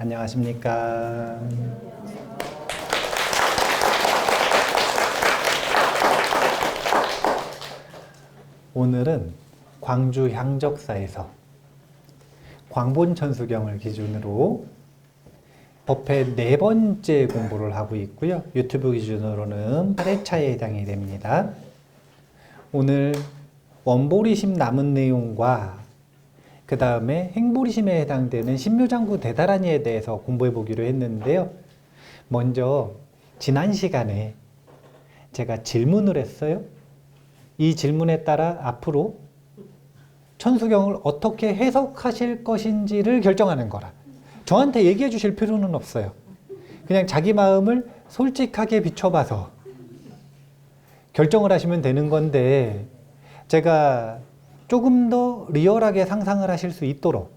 안녕하십니까. 오늘은 광주 향적사에서 광본천수경을 기준으로 법회 4번째 공부를 하고 있고요. 유튜브 기준으로는 8회차에 해당이 됩니다. 오늘 원보리심 남은 내용과 그 다음에 행보리심에 해당되는 신묘장구 대다라니에 대해서 공부해 보기로 했는데요. 먼저 지난 시간에 제가 질문을 했어요. 이 질문에 따라 앞으로 천수경을 어떻게 해석하실 것인지를 결정하는 거라. 저한테 얘기해 주실 필요는 없어요. 그냥 자기 마음을 솔직하게 비춰봐서 결정을 하시면 되는 건데, 제가 조금 더 리얼하게 상상을 하실 수 있도록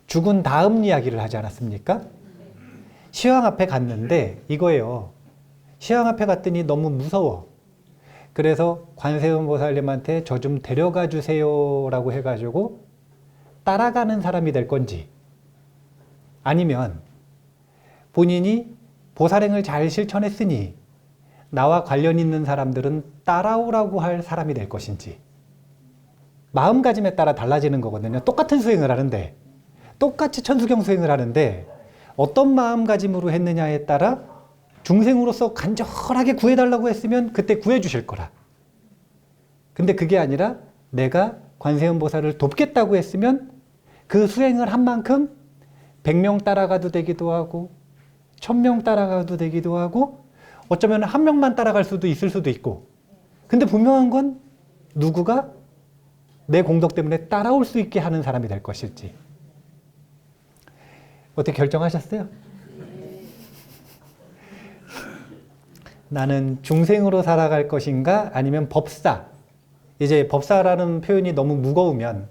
죽은 다음 이야기를 하지 않았습니까? 시황 앞에 갔는데 이거예요. 시황 앞에 갔더니 너무 무서워. 그래서 관세음 보살님한테 저 좀 데려가 주세요 라고 해가지고 따라가는 사람이 될 건지, 아니면 본인이 보살행을 잘 실천했으니 나와 관련 있는 사람들은 따라오라고 할 사람이 될 것인지, 마음가짐에 따라 달라지는 거거든요. 똑같은 수행을 하는데, 똑같이 천수경 수행을 하는데 어떤 마음가짐으로 했느냐에 따라 중생으로서 간절하게 구해달라고 했으면 그때 구해주실 거라. 근데 그게 아니라 내가 관세음보살을 돕겠다고 했으면 그 수행을 한 만큼 100명 따라가도 되기도 하고 1000명 따라가도 되기도 하고 어쩌면 한 명만 따라갈 수도 있을 수도 있고, 근데 분명한 건 누구가 내 공덕 때문에 따라올 수 있게 하는 사람이 될 것일지. 어떻게 결정하셨어요? 나는 중생으로 살아갈 것인가 아니면 법사, 이제 법사라는 표현이 너무 무거우면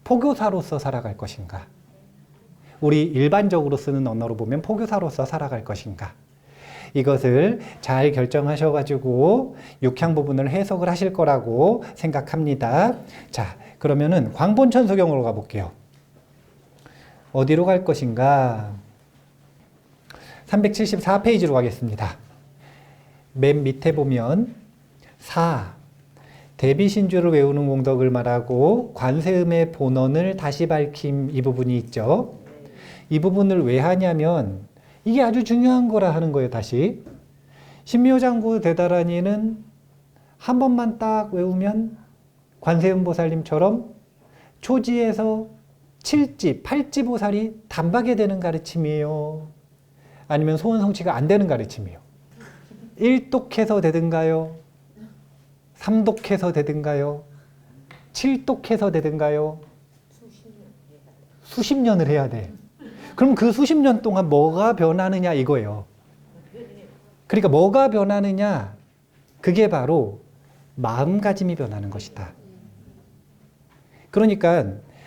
포교사로서 살아갈 것인가, 우리 일반적으로 쓰는 언어로 보면 포교사로서 살아갈 것인가, 이것을 잘 결정하셔가지고 육향 부분을 해석을 하실 거라고 생각합니다. 자, 그러면은 광본천수경으로 가볼게요. 어디로 갈 것인가? 374페이지로 가겠습니다. 맨 밑에 보면 4. 대비신주를 외우는 공덕을 말하고 관세음의 본원을 다시 밝힘, 이 부분이 있죠. 이 부분을 왜 하냐면 이게 아주 중요한 거라 하는 거예요. 다시 신묘장구 대다라니는 한 번만 딱 외우면 관세음보살님처럼 초지에서 7지, 8지 보살이 단박에 되는 가르침이에요? 아니면 소원성취가 안 되는 가르침이에요? 1독해서 되든가요? 3독해서 되든가요? 7독해서 되든가요? 수십 년을 해야 돼. 그럼 그 수십 년 동안 뭐가 변하느냐 이거예요. 그러니까 뭐가 변하느냐, 그게 바로 마음가짐이 변하는 것이다. 그러니까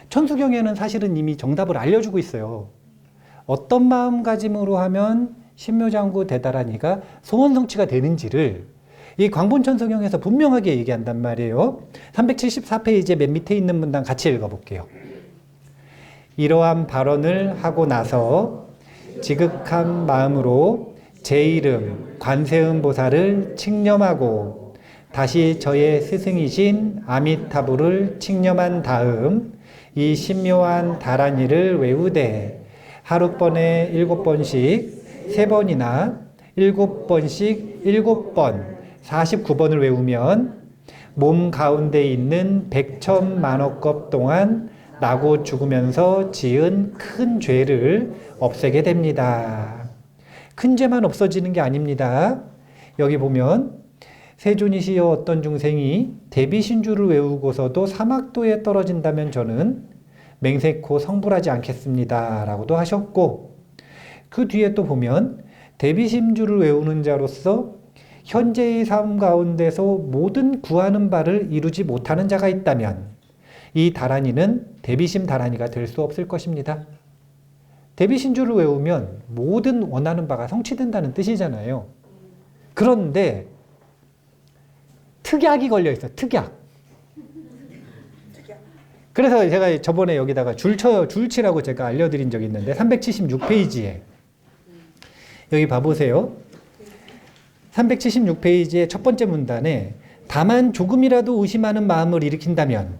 천수경에는 사실은 이미 정답을 알려주고 있어요. 어떤 마음가짐으로 하면 신묘장구 대다라니가 소원성취가 되는지를 이 광본천수경에서 분명하게 얘기한단 말이에요. 374페이지에 맨 밑에 있는 문단 같이 읽어볼게요. 이러한 발언을 하고 나서 지극한 마음으로 제 이름 관세음보살을 칙념하고 다시 저의 스승이신 아미타불을 칙념한 다음 이 신묘한 다라니를 외우되 하룻번에 7번씩 3번이나 7번씩 7번 49번을 외우면 몸 가운데 있는 백천만억겁 동안 나고 죽으면서 지은 큰 죄를 없애게 됩니다. 큰 죄만 없어지는 게 아닙니다. 여기 보면 세존이시여 어떤 중생이 대비신주를 외우고서도 사막도에 떨어진다면 저는 맹세코 성불하지 않겠습니다 라고도 하셨고, 그 뒤에 또 보면 대비신주를 외우는 자로서 현재의 삶 가운데서 모든 구하는 바를 이루지 못하는 자가 있다면 이 다라니는 대비심 다라니가 될 수 없을 것입니다. 대비신주를 외우면 모든 원하는 바가 성취된다는 뜻이잖아요. 그런데 특약이 걸려 있어요. 특약. 그래서 제가 저번에 여기다가 줄치라고 제가 알려드린 적이 있는데 376페이지에 여기 봐보세요. 376페이지의 첫 번째 문단에 다만 조금이라도 의심하는 마음을 일으킨다면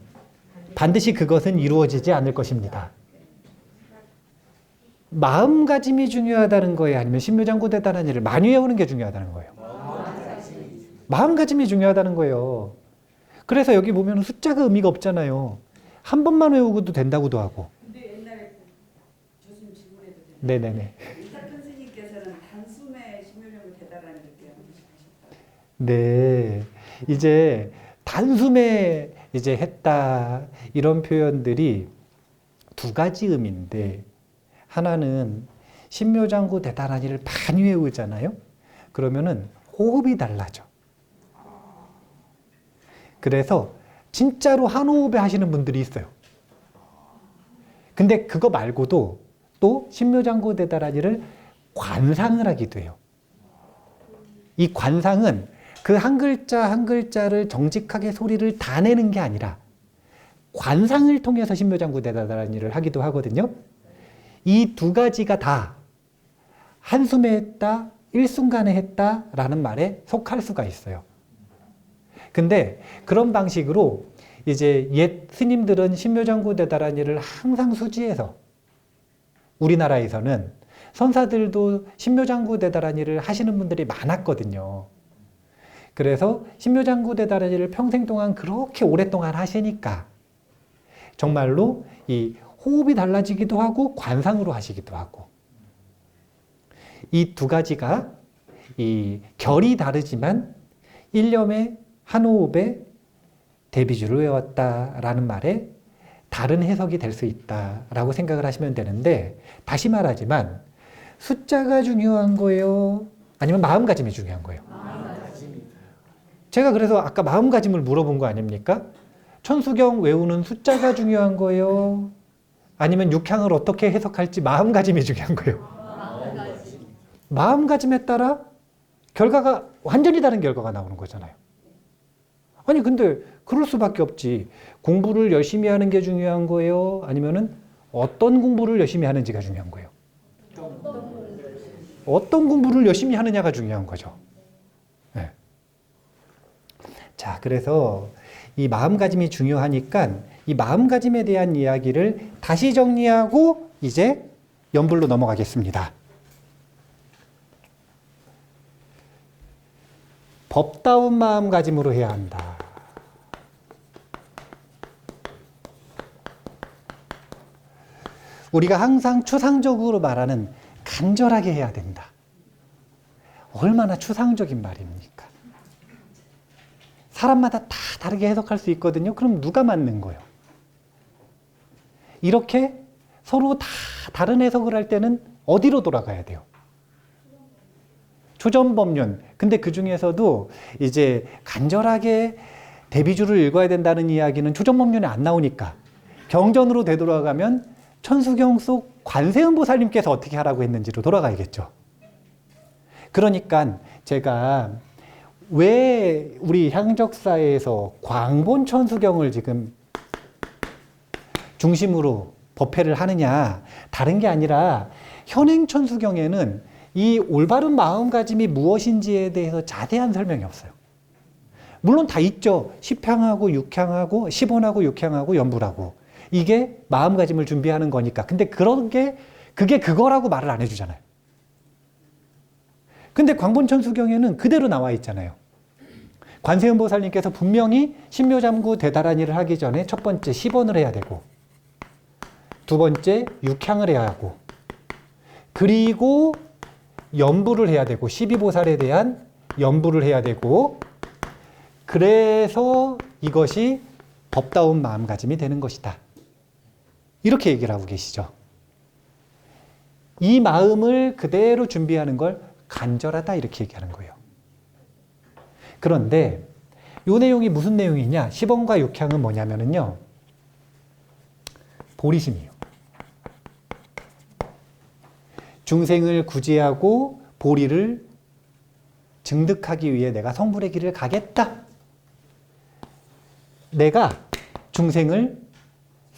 반드시 그것은 이루어지지 않을 것입니다. 마음가짐이 중요하다는 거예요? 아니면 신묘장구대다라는 일을 많이 외우는 게 중요하다는 거예요? 마음가짐이 중요하다는 거예요. 그래서 여기 보면 숫자가 의미가 없잖아요. 한 번만 외우고도 된다고도 하고. 근데 옛날에 교수님 질문해도 돼요? 네네네. 이사큰 스님께서는 단숨에 신묘장구 대다라는 게 하셨다. 네. 이제 단숨에 이제 했다 이런 표현들이 두 가지 의미인데 하나는 신묘장구 대단한 일을 많이 외우잖아요. 그러면은 호흡이 달라져. 그래서 진짜로 한 호흡에 하시는 분들이 있어요. 근데 그거 말고도 또 신묘장구 대단한 일을 관상을 하기도 해요. 이 관상은 그 한 글자 한 글자를 정직하게 소리를 다 내는 게 아니라 관상을 통해서 신묘장구 대단한 일을 하기도 하거든요. 이 두 가지가 다 한숨에 했다, 일순간에 했다라는 말에 속할 수가 있어요. 근데 그런 방식으로 이제 옛 스님들은 신묘장구 대단한 일을 항상 수지해서 우리나라에서는 선사들도 신묘장구 대단한 일을 하시는 분들이 많았거든요. 그래서 신묘장구 대단한 일을 평생 동안 그렇게 오랫동안 하시니까 정말로 이 호흡이 달라지기도 하고 관상으로 하시기도 하고 이 두 가지가 이 결이 다르지만 일념의 한 호흡에 대비주를 외웠다라는 말에 다른 해석이 될 수 있다라고 생각을 하시면 되는데 다시 말하지만 숫자가 중요한 거예요? 아니면 마음가짐이 중요한 거예요? 제가 그래서 아까 마음가짐을 물어본 거 아닙니까? 천수경 외우는 숫자가 중요한 거예요? 아니면 육향을 어떻게 해석할지 마음가짐이 중요한 거예요? 마음가짐에 따라 결과가 완전히 다른 결과가 나오는 거잖아요. 아니 근데 그럴 수밖에 없지. 공부를 열심히 하는 게 중요한 거예요? 아니면은 어떤 공부를 열심히 하는지가 중요한 거예요? 어떤 공부를 열심히 하느냐가 중요한 거죠. 네. 자, 그래서 이 마음가짐이 중요하니까 이 마음가짐에 대한 이야기를 다시 정리하고 이제 연불로 넘어가겠습니다. 법다운 마음가짐으로 해야 한다. 우리가 항상 추상적으로 말하는 간절하게 해야 된다. 얼마나 추상적인 말입니까? 사람마다 다 다르게 해석할 수 있거든요. 그럼 누가 맞는 거예요? 이렇게 서로 다 다른 해석을 할 때는 어디로 돌아가야 돼요? 초전법륜. 근데 그 중에서도 이제 간절하게 대비주를 읽어야 된다는 이야기는 초전법륜에 안 나오니까 경전으로 되돌아가면 천수경 속 관세음보살님께서 어떻게 하라고 했는지로 돌아가야겠죠. 그러니까 제가 왜 우리 향적사에서 광본 천수경을 지금 중심으로 법회를 하느냐, 다른 게 아니라 현행 천수경에는 이 올바른 마음가짐이 무엇인지에 대해서 자세한 설명이 없어요. 물론 다 있죠. 10향하고 6향하고 10원하고 6향하고 연불하고 이게 마음가짐을 준비하는 거니까. 근데 그게 그거라고 말을 안 해주잖아요. 근데 광본천수경에는 그대로 나와 있잖아요. 관세음보살님께서 분명히 신묘장구 대다란 일을 하기 전에 첫 번째 10원을 해야 되고 두 번째 6향을 해야 하고 그리고 연불을 해야 되고 12보살에 대한 연불을 해야 되고 그래서 이것이 법다운 마음가짐이 되는 것이다. 이렇게 얘기를 하고 계시죠. 이 마음을 그대로 준비하는 걸 간절하다 이렇게 얘기하는 거예요. 그런데 이 내용이 무슨 내용이냐? 10원과 6향은 뭐냐면요. 보리심이에요. 중생을 구제하고 보리를 증득하기 위해 내가 성불의 길을 가겠다. 내가 중생을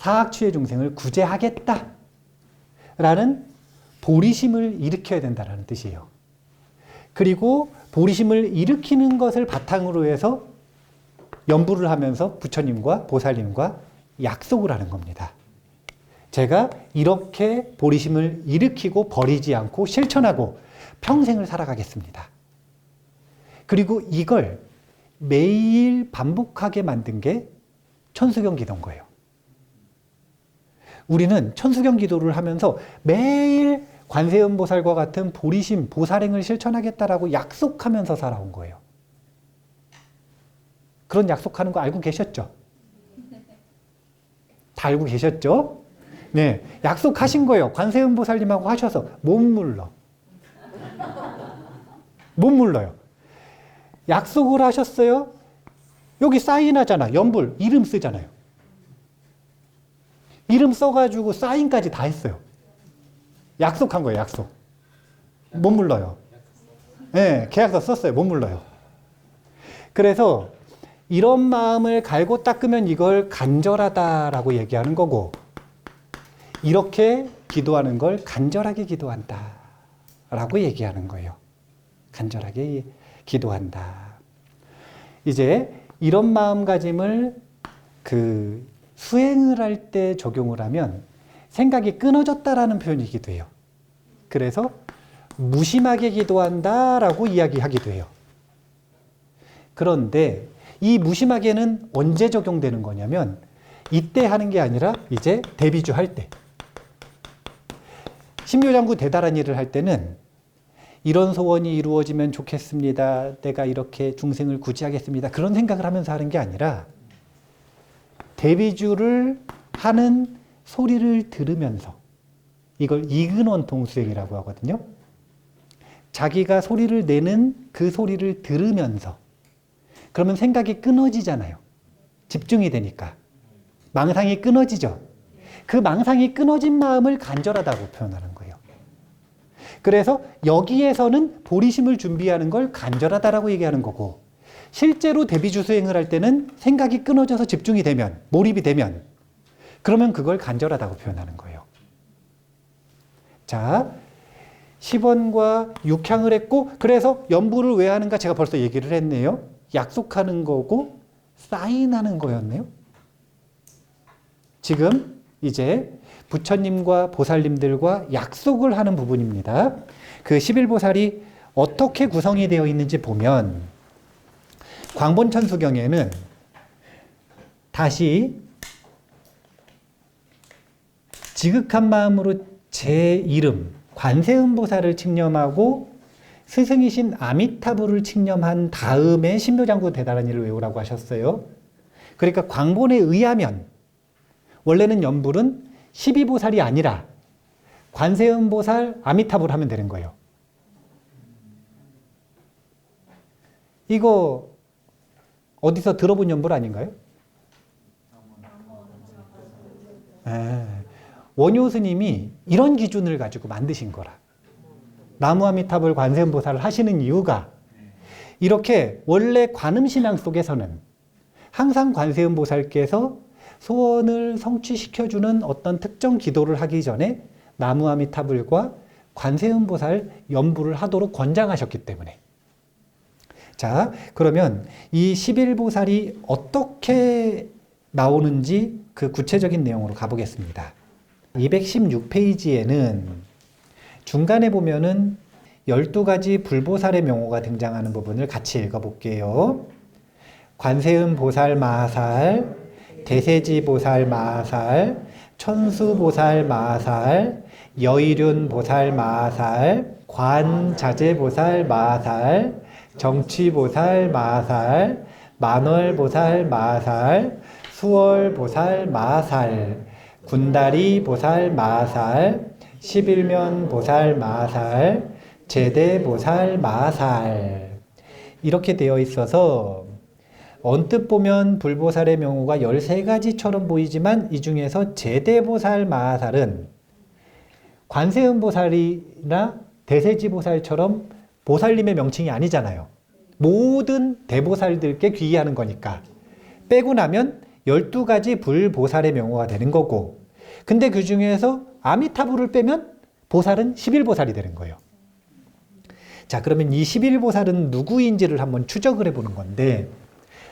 사악취의 중생을 구제하겠다라는 보리심을 일으켜야 된다는 뜻이에요. 그리고 보리심을 일으키는 것을 바탕으로 해서 연부를 하면서 부처님과 보살님과 약속을 하는 겁니다. 제가 이렇게 보리심을 일으키고 버리지 않고 실천하고 평생을 살아가겠습니다. 그리고 이걸 매일 반복하게 만든 게 천수경 기도인 거예요. 우리는 천수경 기도를 하면서 매일 관세음보살과 같은 보리심, 보살행을 실천하겠다라고 약속하면서 살아온 거예요. 그런 약속하는 거 알고 계셨죠? 다 알고 계셨죠? 네, 약속하신 거예요. 관세음보살님하고 하셔서 못 물러. 못 물러요. 약속을 하셨어요. 여기 사인하잖아. 연불, 이름 쓰잖아요. 이름 써가지고 사인까지 다 했어요. 약속한 거예요, 약속. 못 물러요. 네, 계약서 썼어요. 못 물러요. 그래서 이런 마음을 갈고 닦으면 이걸 간절하다라고 얘기하는 거고, 이렇게 기도하는 걸 간절하게 기도한다 라고 얘기하는 거예요. 간절하게 기도한다. 이제 이런 마음가짐을 수행을 할 때 적용을 하면 생각이 끊어졌다라는 표현이기도 해요. 그래서 무심하게 기도한다라고 이야기하기도 해요. 그런데 이 무심하게는 언제 적용되는 거냐면 이때 하는 게 아니라 이제 대비주 할 때. 신묘장구 대단한 일을 할 때는 이런 소원이 이루어지면 좋겠습니다. 내가 이렇게 중생을 구제하겠습니다. 그런 생각을 하면서 하는 게 아니라 대비주를 하는 소리를 들으면서, 이걸 이근원통 수행이라고 하거든요. 자기가 소리를 내는 그 소리를 들으면서, 그러면 생각이 끊어지잖아요. 집중이 되니까. 망상이 끊어지죠. 그 망상이 끊어진 마음을 간절하다고 표현하는 거예요. 그래서 여기에서는 보리심을 준비하는 걸 간절하다라고 얘기하는 거고, 실제로 대비주 수행을 할 때는 생각이 끊어져서 집중이 되면, 몰입이 되면, 그러면 그걸 간절하다고 표현하는 거예요. 자, 10원과 육향을 했고, 그래서 연부를 왜 하는가 제가 벌써 얘기를 했네요. 약속하는 거고 사인하는 거였네요. 지금 이제 부처님과 보살님들과 약속을 하는 부분입니다. 그 11보살이 어떻게 구성이 되어 있는지 보면 광본천수경에는 다시 지극한 마음으로 제 이름 관세음보살을 칭념하고 스승이신 아미타불을 칭념한 다음에 신묘장구 대단한 일을 외우라고 하셨어요. 그러니까 광본에 의하면 원래는 연불은 12보살이 아니라 관세음보살, 아미타불 하면 되는 거예요. 이거 어디서 들어본 연불 아닌가요? 원효 스님이 이런 기준을 가지고 만드신 거라. 나무아미타불 관세음보살을 하시는 이유가 이렇게 원래 관음신앙 속에서는 항상 관세음보살께서 소원을 성취시켜주는 어떤 특정 기도를 하기 전에 나무아미타불과 관세음보살 연부를 하도록 권장하셨기 때문에. 자, 그러면 이 11보살이 어떻게 나오는지 그 구체적인 내용으로 가보겠습니다. 216페이지에는 중간에 보면은 12가지 불보살의 명호가 등장하는 부분을 같이 읽어볼게요. 관세음보살 마하살, 대세지보살 마하살, 천수보살 마하살, 여의륜보살 마하살, 관자재보살 마하살, 정취보살 마하살, 만월보살 마하살, 수월보살 마하살, 군다리보살 마하살, 11면보살 마하살, 제대보살 마하살 이렇게 되어 있어서 언뜻 보면 불보살의 명호가 13가지처럼 보이지만 이 중에서 제대보살 마하살은 관세음보살이나 대세지보살처럼 보살님의 명칭이 아니잖아요. 모든 대보살들께 귀의하는 거니까 빼고 나면 12가지 불보살의 명호가 되는 거고, 근데 그 중에서 아미타불을 빼면 보살은 11보살이 되는 거예요. 자, 그러면 이 11보살은 누구인지를 한번 추적을 해보는 건데,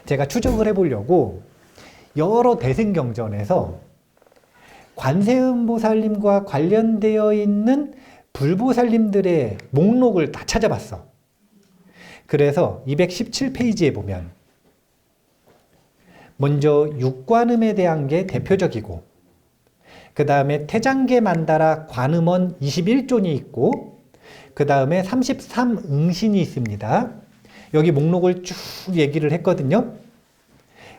제가 추적을 해보려고 여러 대승경전에서 관세음보살님과 관련되어 있는 불보살님들의 목록을 다 찾아봤어. 그래서 217페이지에 보면 먼저 육관음에 대한 게 대표적이고, 그 다음에 태장계 만다라 관음원 21존이 있고, 그 다음에 33응신이 있습니다. 여기 목록을 쭉 얘기를 했거든요.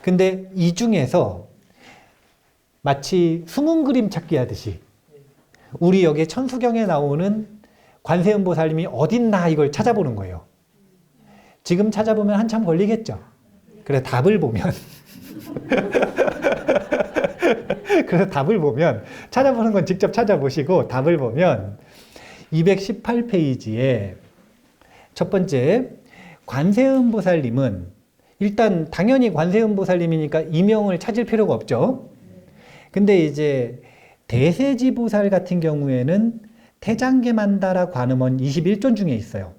근데 이 중에서 마치 숨은 그림 찾기 하듯이 우리 여기 천수경에 나오는 관세음보살님이 어딨나 이걸 찾아보는 거예요. 지금 찾아보면 한참 걸리겠죠. 그래서 답을 보면 그래서 답을 보면, 찾아보는 건 직접 찾아보시고 답을 보면 218페이지에 첫 번째, 관세음보살님은 일단 당연히 관세음보살님이니까 이명을 찾을 필요가 없죠. 근데 이제 대세지보살 같은 경우에는 태장계만다라 관음원 21존 중에 있어요.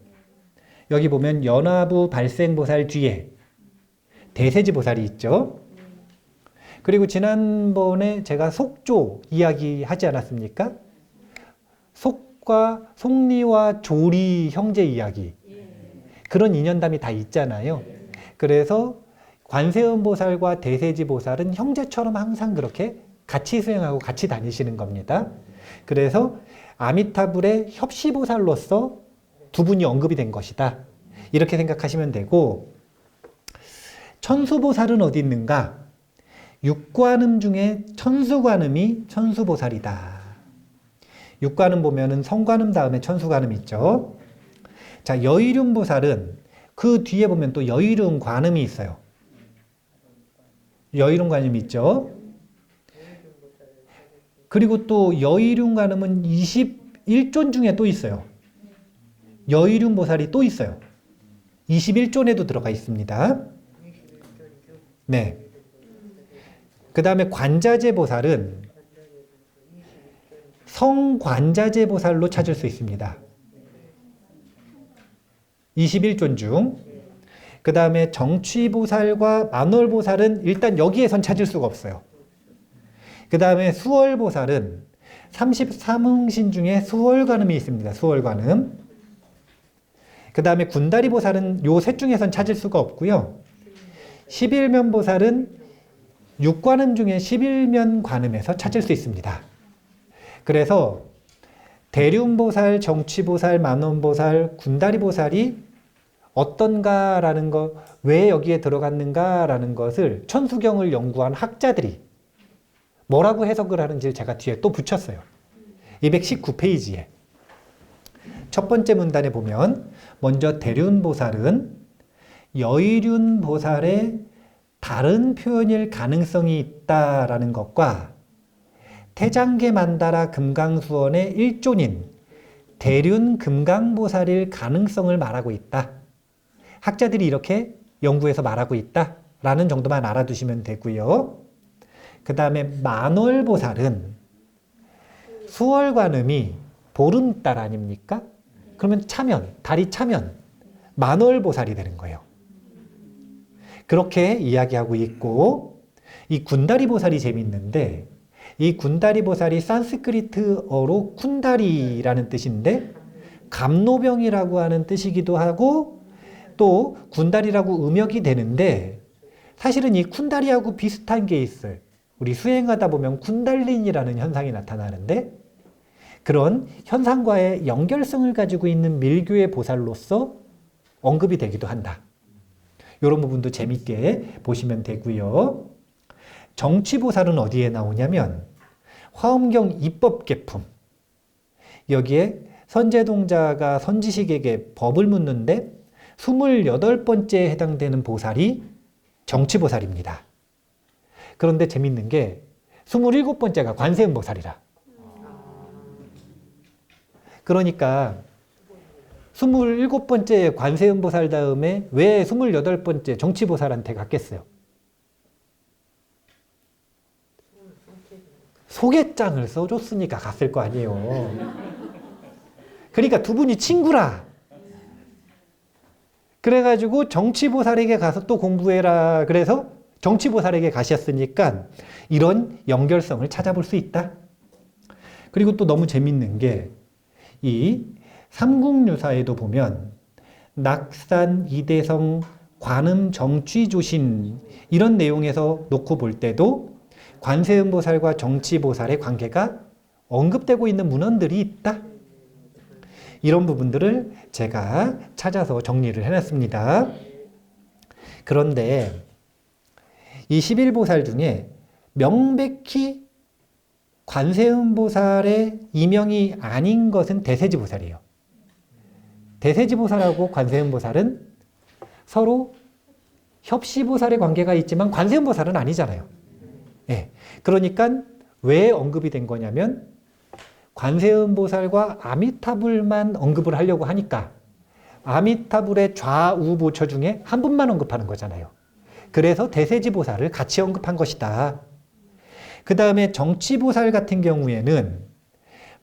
여기 보면 연화부 발생보살 뒤에 대세지보살이 있죠. 그리고 지난번에 제가 속조 이야기 하지 않았습니까? 속과 속리와 조리 형제 이야기. 그런 인연담이 다 있잖아요. 그래서 관세음보살과 대세지보살은 형제처럼 항상 그렇게 같이 수행하고 같이 다니시는 겁니다. 그래서 아미타불의 협시보살로서 두 분이 언급이 된 것이다. 이렇게 생각하시면 되고, 천수보살은 어디 있는가? 육관음 중에 천수관음이 천수보살이다. 육관음 보면은 성관음 다음에 천수관음 있죠. 자, 여의륜보살은 그 뒤에 보면 또 여의륜관음이 있어요. 여의륜관음이 있죠. 그리고 또 여의륜관음은 21존 중에 또 있어요. 여의륜보살이 또 있어요. 21존에도 들어가 있습니다. 네. 그 다음에 관자재보살은 성관자재보살로 찾을 수 있습니다. 21존 중. 그 다음에 정취보살과 만월보살은 일단 여기에선 찾을 수가 없어요. 그 다음에 수월보살은 33응신 중에 수월관음이 있습니다. 수월관음. 그 다음에 군다리보살은 요 셋 중에선 찾을 수가 없고요. 11면보살은 육관음 중에 11면관음에서 찾을 수 있습니다. 그래서 대륜보살, 정취보살, 만원보살, 군다리보살이 어떤가라는 것, 왜 여기에 들어갔는가라는 것을 천수경을 연구한 학자들이 뭐라고 해석을 하는지를 제가 뒤에 또 붙였어요. 219페이지에. 첫 번째 문단에 보면 먼저 대륜보살은 여의륜보살의 다른 표현일 가능성이 있다라는 것과 태장계 만다라 금강수원의 일존인 대륜 금강보살일 가능성을 말하고 있다. 학자들이 이렇게 연구해서 말하고 있다라는 정도만 알아두시면 되고요. 그 다음에 만월보살은 수월관음이 보름달 아닙니까? 그러면 차면, 달이 차면 만월보살이 되는 거예요. 그렇게 이야기하고 있고, 이 군다리보살이 재밌는데, 이 군다리보살이 산스크리트어로 쿤다리라는 뜻인데 감노병이라고 하는 뜻이기도 하고, 또 군다리라고 음역이 되는데, 사실은 이 쿤다리하고 비슷한 게 있어요. 우리 수행하다 보면 쿤달린이라는 현상이 나타나는데, 그런 현상과의 연결성을 가지고 있는 밀교의 보살로서 언급이 되기도 한다. 이런 부분도 재밌게 보시면 되고요. 정취보살은 어디에 나오냐면 화엄경 입법계품. 여기에 선제동자가 선지식에게 법을 묻는데 28번째에 해당되는 보살이 정취보살입니다. 그런데 재밌는 게 27번째가 관세음보살이라. 그러니까 27번째 관세음보살 다음에 왜 28번째 정취보살한테 갔겠어요? 소개장을 써줬으니까 갔을 거 아니에요. 그러니까 두 분이 친구라. 그래가지고 정치보살에게 가서 또 공부해라. 그래서 정치보살에게 가셨으니까 이런 연결성을 찾아볼 수 있다. 그리고 또 너무 재밌는 게 이 삼국유사에도 보면 낙산, 이대성, 관음, 정취조신 이런 내용에서 놓고 볼 때도 관세음보살과 정치보살의 관계가 언급되고 있는 문헌들이 있다. 이런 부분들을 제가 찾아서 정리를 해놨습니다. 그런데 이 11보살 중에 명백히 관세음보살의 이명이 아닌 것은 대세지보살이에요. 대세지보살하고 관세음보살은 서로 협시보살의 관계가 있지만 관세음보살은 아니잖아요. 예. 그러니까 왜 언급이 된 거냐면 관세음보살과 아미타불만 언급을 하려고 하니까 아미타불의 좌우보처 중에 한 분만 언급하는 거잖아요. 그래서 대세지보살을 같이 언급한 것이다. 그 다음에 정치보살 같은 경우에는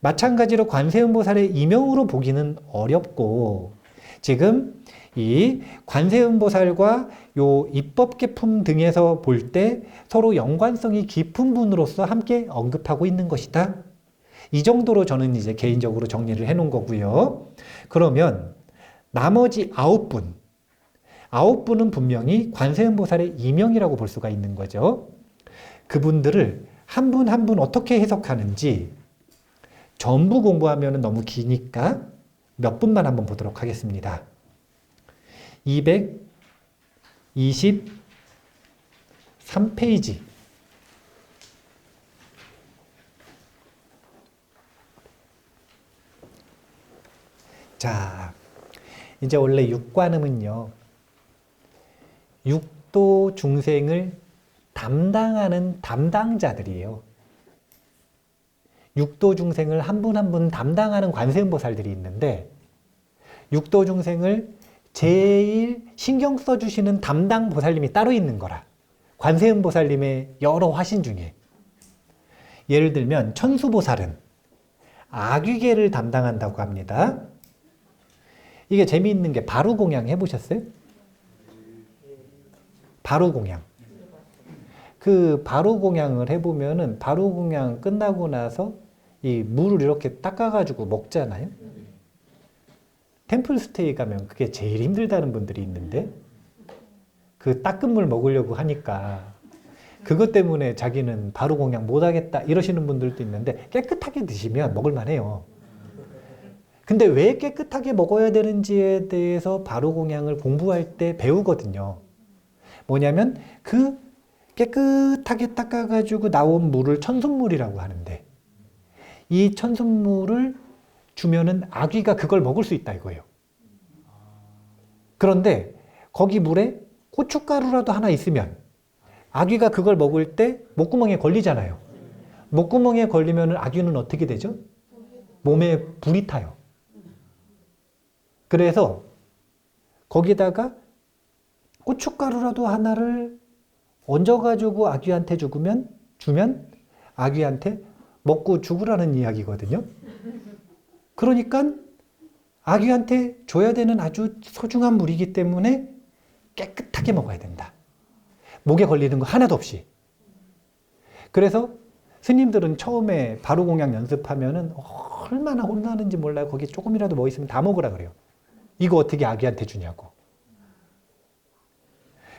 마찬가지로 관세음보살의 이명으로 보기는 어렵고 지금 이 관세음보살과 요 입법계품 등에서 볼 때 서로 연관성이 깊은 분으로서 함께 언급하고 있는 것이다. 이 정도로 저는 이제 개인적으로 정리를 해 놓은 거고요. 그러면 나머지 9분은 분명히 관세음보살의 이명이라고 볼 수가 있는 거죠. 그분들을 한 분 한 분 어떻게 해석하는지 전부 공부하면 너무 기니까 몇 분만 한번 보도록 하겠습니다. 223페이지. 자, 이제 원래 육관음은요, 육도 중생을 담당하는 담당자들이에요. 육도 중생을 한 분 한 분 담당하는 관세음보살들이 있는데 육도 중생을 제일 신경 써주시는 담당 보살님이 따로 있는 거라. 관세음보살님의 여러 화신 중에 예를 들면 천수보살은 아귀계를 담당한다고 합니다. 이게 재미있는 게 바루공양 해보셨어요? 바루공양. 그 바루공양을 해보면은 바루공양 끝나고 나서 이 물을 이렇게 닦아가지고 먹잖아요. 템플스테이 가면 그게 제일 힘들다는 분들이 있는데 그 닦은 물 먹으려고 하니까 그것 때문에 자기는 바루공양 못하겠다 이러시는 분들도 있는데 깨끗하게 드시면 먹을만해요. 근데 왜 깨끗하게 먹어야 되는지에 대해서 바루공양을 공부할 때 배우거든요. 뭐냐면 그 깨끗하게 닦아가지고 나온 물을 천순물이라고 하는데 이 천순물을 주면은 아귀가 그걸 먹을 수 있다 이거예요. 그런데 거기 물에 고춧가루라도 하나 있으면 아귀가 그걸 먹을 때 목구멍에 걸리잖아요. 목구멍에 걸리면 아귀는 어떻게 되죠? 몸에 불이 타요. 그래서 거기다가 고춧가루라도 하나를 얹어가지고 아귀한테 주면 아귀한테 먹고 죽으라는 이야기거든요. 그러니까 아귀한테 줘야 되는 아주 소중한 물이기 때문에 깨끗하게 먹어야 된다. 목에 걸리는 거 하나도 없이. 그래서 스님들은 처음에 바루공양 연습하면은 얼마나 혼나는지 몰라요. 거기 조금이라도 뭐 있으면 다 먹으라 그래요. 이거 어떻게 아귀한테 주냐고.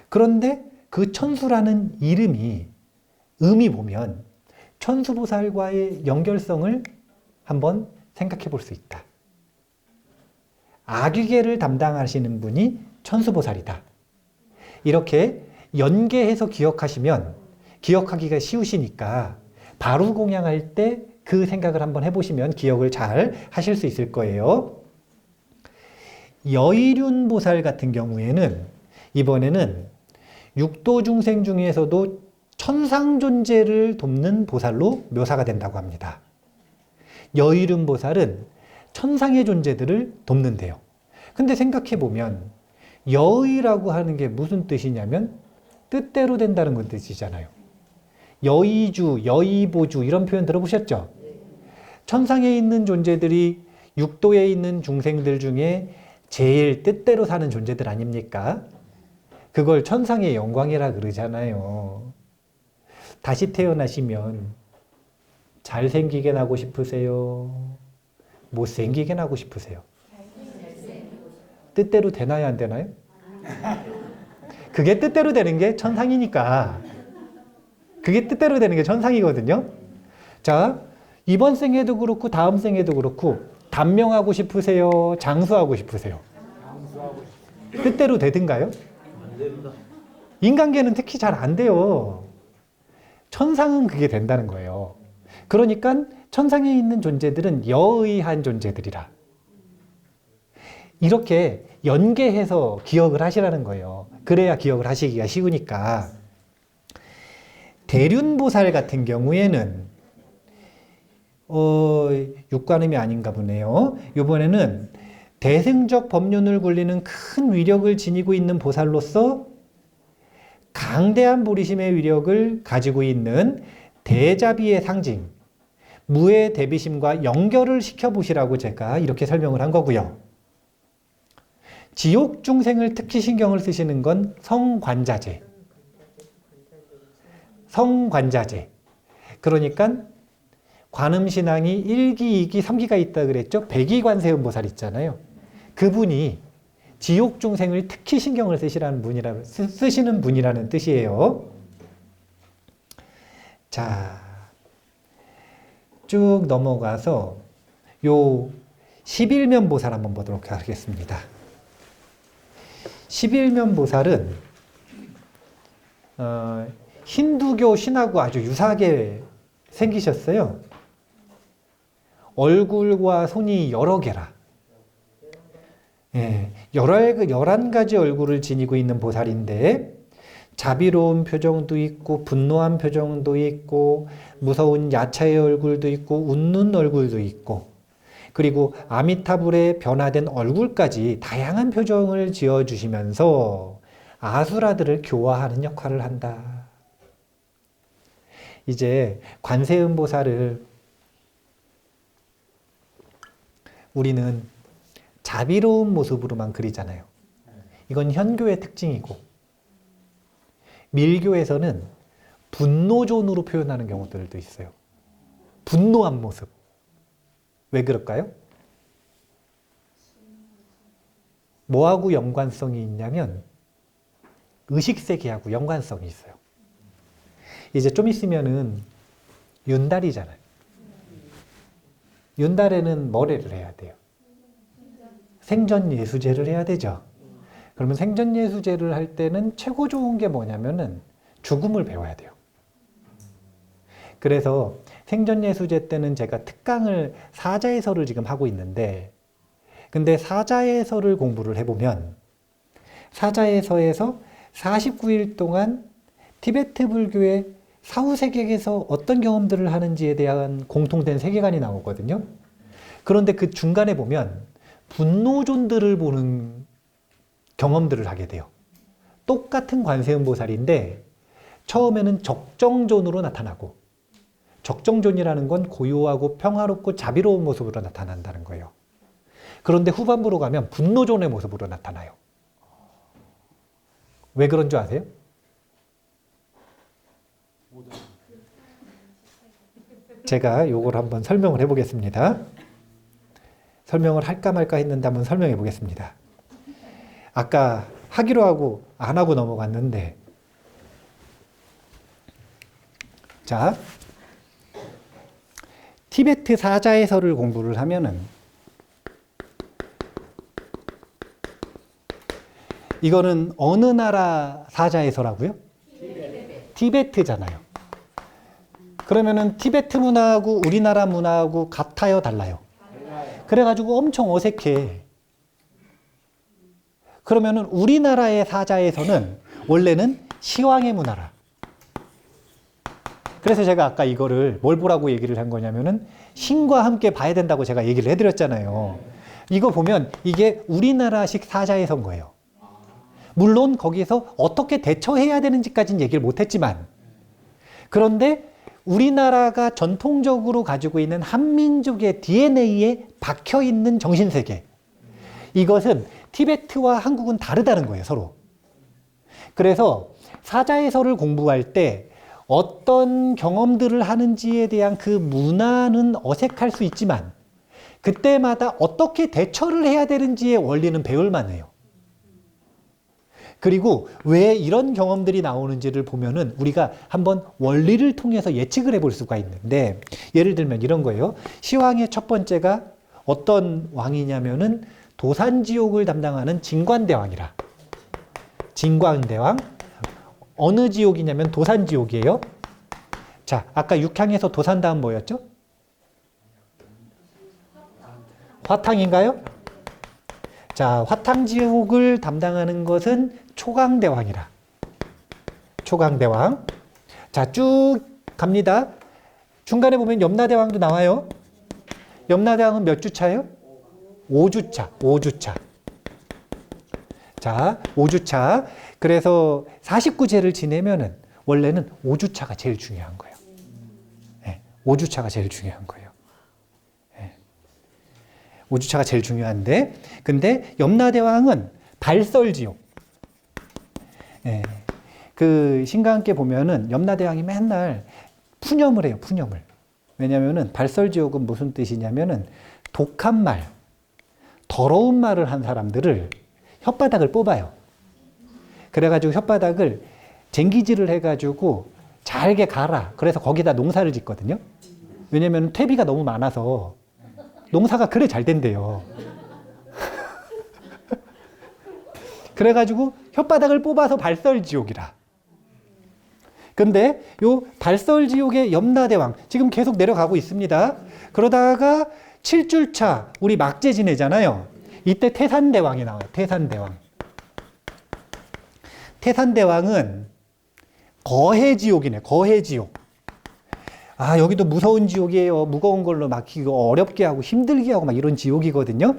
그런데 그 천수라는 의미 보면 천수보살과의 연결성을 한번 생각해 볼 수 있다. 아귀계를 담당하시는 분이 천수보살이다. 이렇게 연계해서 기억하시면 기억하기가 쉬우시니까 바루공양할 때 그 생각을 한번 해보시면 기억을 잘 하실 수 있을 거예요. 여의륜보살 같은 경우에는 이번에는 육도 중생 중에서도 천상 존재를 돕는 보살로 묘사가 된다고 합니다. 여의륜보살은 천상의 존재들을 돕는데요. 근데 생각해보면 여의라고 하는 게 무슨 뜻이냐면 뜻대로 된다는 건 뜻이잖아요. 여의주, 여의보주 이런 표현 들어보셨죠? 천상에 있는 존재들이 육도에 있는 중생들 중에 제일 뜻대로 사는 존재들 아닙니까? 그걸 천상의 영광이라 그러잖아요. 다시 태어나시면 잘생기게 나고 싶으세요? 못생기게 나고 싶으세요? 뜻대로 되나요, 안 되나요? 그게 뜻대로 되는 게 천상이니까. 그게 뜻대로 되는 게 천상이거든요. 자, 이번 생에도 그렇고 다음 생에도 그렇고 단명하고 싶으세요? 장수하고 싶으세요? 뜻대로 되든가요? 인간계는 특히 잘 안 돼요. 천상은 그게 된다는 거예요. 그러니까 천상에 있는 존재들은 여의한 존재들이라. 이렇게 연계해서 기억을 하시라는 거예요. 그래야 기억을 하시기가 쉬우니까. 대륜보살 같은 경우에는 육관음이 아닌가 보네요. 이번에는 대승적 법륜을 굴리는 큰 위력을 지니고 있는 보살로서 강대한 보리심의 위력을 가지고 있는 대자비의 상징, 무의 대비심과 연결을 시켜보시라고 제가 이렇게 설명을 한 거고요. 지옥 중생을 특히 신경을 쓰시는 건 성관자재. 성관자재. 그러니까 관음신앙이 1기, 2기, 3기가 있다 그랬죠? 백이관세음보살 있잖아요. 그분이 지옥 중생을 특히 신경을 쓰시는 분이라는 뜻이에요. 자, 쭉 넘어가서 요 11면 보살 한번 보도록 하겠습니다. 11면 보살은 힌두교 신하고 아주 유사하게 생기셨어요. 얼굴과 손이 여러 개라. 예, 11가지 얼굴을 지니고 있는 보살인데 자비로운 표정도 있고 분노한 표정도 있고 무서운 야차의 얼굴도 있고 웃는 얼굴도 있고 그리고 아미타불의 변화된 얼굴까지 다양한 표정을 지어주시면서 아수라들을 교화하는 역할을 한다. 이제 관세음보살을 우리는 자비로운 모습으로만 그리잖아요. 이건 현교의 특징이고 밀교에서는 분노존으로 표현하는 경우들도 있어요. 분노한 모습. 왜 그럴까요? 뭐하고 연관성이 있냐면 의식세계하고 연관성이 있어요. 이제 좀 있으면은 윤달이잖아요. 윤달에는 뭐를 해야 돼요? 생전예수제를 해야 되죠. 그러면 생전예수제를 할 때는 최고 좋은 게 뭐냐면은 죽음을 배워야 돼요. 그래서 생전예수제 때는 제가 특강을 사자해설을 지금 하고 있는데 근데 사자해설을 공부를 해보면 사자해설에서 49일 동안 티베트 불교의 사후세계에서 어떤 경험들을 하는지에 대한 공통된 세계관이 나오거든요. 그런데 그 중간에 보면 분노존들을 보는 경험들을 하게 돼요. 똑같은 관세음보살인데 처음에는 적정존으로 나타나고 적정존이라는 건 고요하고 평화롭고 자비로운 모습으로 나타난다는 거예요. 그런데 후반부로 가면 분노존의 모습으로 나타나요. 왜 그런 줄 아세요? 제가 이걸 한번 설명을 해보겠습니다. 설명을 할까 말까 했는데 한번 설명해 보겠습니다. 아까 하기로 하고 안 하고 넘어갔는데 자, 티베트 사자해설을 공부를 하면은 이거는 어느 나라 사자해설하고요? 티베트잖아요. 그러면은 티베트 문화하고 우리나라 문화하고 같아요, 달라요? 그래가지고 엄청 어색해. 그러면은 우리나라의 사자에서는 원래는 시황의 문화라. 그래서 제가 아까 이거를 뭘 보라고 얘기를 한 거냐면은 신과 함께 봐야 된다고 제가 얘기를 해드렸잖아요. 이거 보면 이게 우리나라식 사자에서인 거예요. 물론 거기서 어떻게 대처해야 되는지까지는 얘기를 못했지만 그런데 우리나라가 전통적으로 가지고 있는 한민족의 DNA에 박혀 있는 정신세계. 이것은 티베트와 한국은 다르다는 거예요, 서로. 그래서 사자에서를 공부할 때 어떤 경험들을 하는지에 대한 그 문화는 어색할 수 있지만 그때마다 어떻게 대처를 해야 되는지의 원리는 배울 만해요. 그리고 왜 이런 경험들이 나오는지를 보면은 우리가 한번 원리를 통해서 예측을 해볼 수가 있는데, 예를 들면 이런 거예요. 시황의 첫 번째가 어떤 왕이냐면은 도산지옥을 담당하는 진관대왕이라. 진관대왕. 어느 지옥이냐면 도산지옥이에요. 자, 아까 육향에서 도산 다음 뭐였죠? 화탕인가요? 자, 화탕지옥을 담당하는 것은 초강대왕이라. 초강대왕. 자, 쭉 갑니다. 중간에 보면 염라대왕도 나와요. 염라대왕은 몇 주차예요? 5주차. 5주차. 자, 5주차. 그래서 49제를 지내면은 원래는 5주차가 제일 중요한 거예요. 네, 5주차가 제일 중요한 거예요. 네. 5주차가 제일 중요한데, 근데 염라대왕은 발설지옥. 네. 그 신과 함께 보면은 염라대왕이 맨날 푸념을 해요, 푸념을. 왜냐면은 발설지옥은 무슨 뜻이냐면은 독한 말, 더러운 말을 한 사람들을 혓바닥을 뽑아요. 그래가지고 혓바닥을 쟁기질을 해가지고 잘게 갈아. 그래서 거기다 농사를 짓거든요. 왜냐면 퇴비가 너무 많아서 농사가 그래 잘 된대요. 그래가지고 혓바닥을 뽑아서 발설지옥이라. 근데 요 발설지옥의 염라대왕 지금 계속 내려가고 있습니다. 그러다가 7주차 우리 막제 지내잖아요. 이때 태산대왕이 나와요. 태산대왕. 태산대왕은 거해지옥이네. 거해지옥. 아, 여기도 무서운 지옥이에요. 무거운 걸로 막히고 어렵게 하고 힘들게 하고 막 이런 지옥이거든요.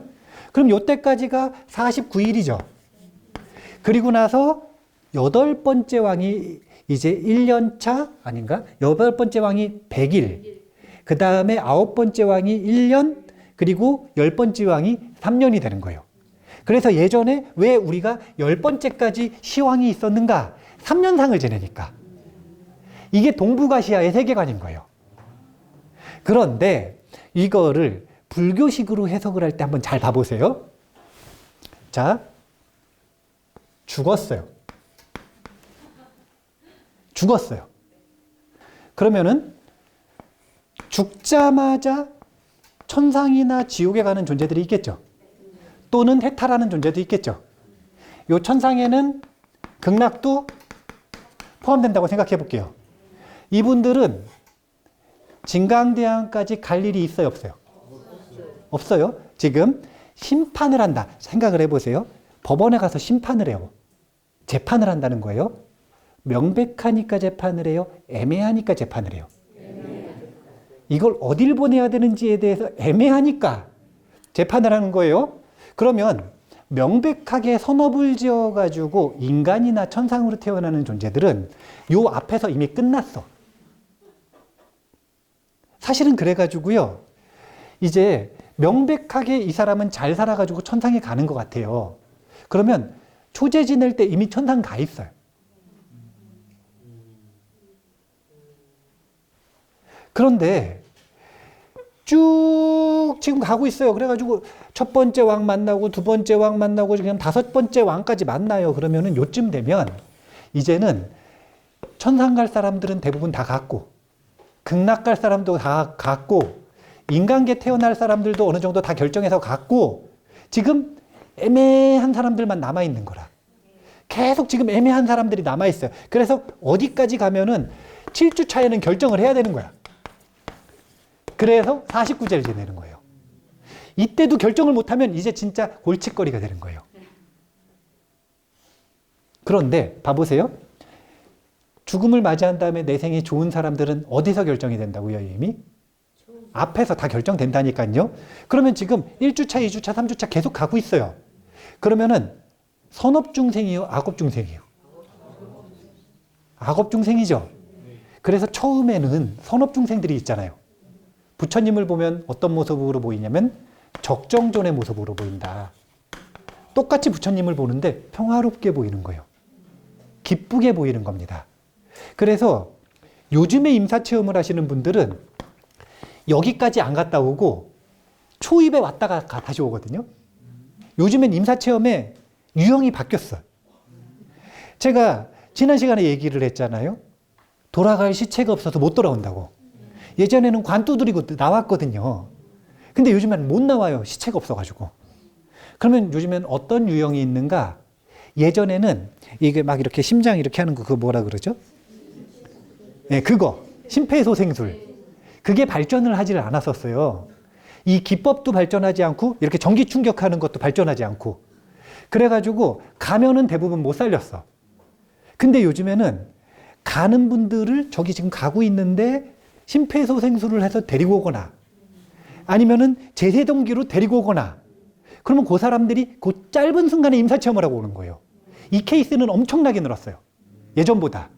그럼 요때까지가 49일이죠. 그리고 나서 8번째 왕이 이제 1년차 아닌가? 8번째 왕이 100일. 그 다음에 9번째 왕이 1년, 그리고 10번째 왕이 3년이 되는 거예요. 그래서 예전에 왜 우리가 10번째까지 시왕이 있었는가? 3년상을 지내니까. 이게 동북아시아의 세계관인 거예요. 그런데 이거를 불교식으로 해석을 할 때 한번 잘 봐보세요. 자, 죽었어요. 죽었어요. 그러면은 죽자마자 천상이나 지옥에 가는 존재들이 있겠죠. 또는 해탈하는 존재도 있겠죠. 요 천상에는 극락도 포함된다고 생각해 볼게요. 이분들은 진강대왕까지 갈 일이 있어요, 없어요? 없어요. 지금 심판을 한다. 생각을 해보세요. 법원에 가서 심판을 해요. 재판을 한다는 거예요. 명백하니까 재판을 해요? 애매하니까 재판을 해요? 이걸 어딜 보내야 되는지에 대해서 애매하니까 재판을 하는 거예요. 그러면 명백하게 선업을 지어가지고 인간이나 천상으로 태어나는 존재들은 요 앞에서 이미 끝났어. 사실은 그래가지고요. 이제 명백하게 이 사람은 잘 살아가지고 천상에 가는 것 같아요. 그러면 초제 지낼 때 이미 천상 가 있어요. 그런데 쭉 지금 가고 있어요. 그래가지고 첫 번째 왕 만나고 두 번째 왕 만나고 지금 5번째 왕까지 만나요. 그러면은 요쯤 되면 이제는 천상 갈 사람들은 대부분 다 갔고 극락 갈 사람도 다 갔고 인간계 태어날 사람들도 어느 정도 다 결정해서 갔고 지금 애매한 사람들만 남아있는 거라. 계속 지금 애매한 사람들이 남아있어요. 그래서 어디까지 가면은 7주 차에는 결정을 해야 되는 거야. 그래서 49제를 지내는 거예요. 이때도 결정을 못하면 이제 진짜 골칫거리가 되는 거예요. 그런데 봐보세요. 죽음을 맞이한 다음에 내 생이 좋은 사람들은 어디서 결정이 된다고요, 이미? 앞에서 다 결정된다니까요. 그러면 지금 1주차, 2주차, 3주차 계속 가고 있어요. 그러면은 선업중생이요, 악업중생이요? 악업중생이죠. 그래서 처음에는 선업중생들이 있잖아요. 부처님을 보면 어떤 모습으로 보이냐면 적정존의 모습으로 보인다. 똑같이 부처님을 보는데 평화롭게 보이는 거예요. 기쁘게 보이는 겁니다. 그래서 요즘에 임사체험을 하시는 분들은 여기까지 안 갔다 오고 초입에 왔다가 다시 오거든요. 요즘엔 임사체험에 유형이 바뀌었어요. 제가 지난 시간에 얘기를 했잖아요. 돌아갈 시체가 없어서 못 돌아온다고. 예전에는 관 두드리고 나왔거든요. 근데 요즘엔 못 나와요. 시체가 없어가지고. 그러면 요즘엔 어떤 유형이 있는가? 예전에는 이게 막 이렇게 심장 이렇게 하는 거 그거 뭐라 그러죠? 네, 그거. 심폐소생술. 그게 발전을 하지를 않았었어요. 이 기법도 발전하지 않고 이렇게 전기 충격하는 것도 발전하지 않고 그래가지고 가면은 대부분 못 살렸어. 근데 요즘에는 가는 분들을 저기 지금 가고 있는데 심폐소생술을 해서 데리고 오거나 아니면은 제세동기로 데리고 오거나 그러면 그 사람들이 그 짧은 순간에 임사체험을 하고 오는 거예요. 이 케이스는 엄청나게 늘었어요. 예전보다.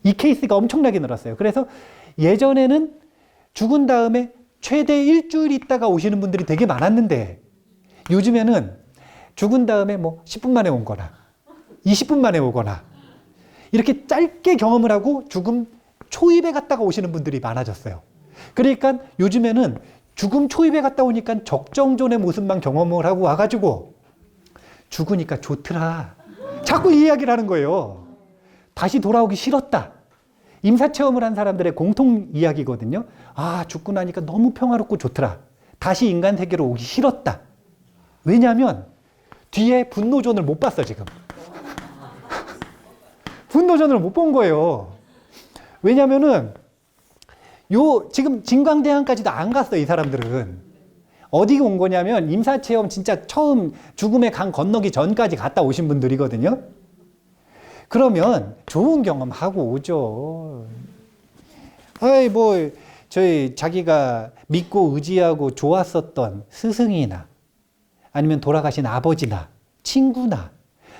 이 케이스가 엄청나게 늘었어요. 그래서 예전에는 죽은 다음에 최대 일주일 있다가 오시는 분들이 되게 많았는데 요즘에는 죽은 다음에 뭐 10분 만에 온 거나 20분 만에 오거나 이렇게 짧게 경험을 하고 죽음 초입에 갔다가 오시는 분들이 많아졌어요. 그러니까 요즘에는 죽음 초입에 갔다 오니까 적정존의 모습만 경험을 하고 와가지고 죽으니까 좋더라. 자꾸 이 이야기를 하는 거예요. 다시 돌아오기 싫었다. 임사체험을 한 사람들의 공통 이야기거든요. 아, 죽고 나니까 너무 평화롭고 좋더라. 다시 인간 세계로 오기 싫었다. 왜냐하면 뒤에 분노존을 못 봤어, 지금. 분노존을 못 본 거예요. 왜냐면은 지금 진광대항까지도 안 갔어, 이 사람들은. 어디 온 거냐면 임사체험 진짜 처음 죽음의 강 건너기 전까지 갔다 오신 분들이거든요. 그러면 좋은 경험하고 오죠. 아이, 저희 자기가 믿고 의지하고 좋았었던 스승이나 아니면 돌아가신 아버지나 친구나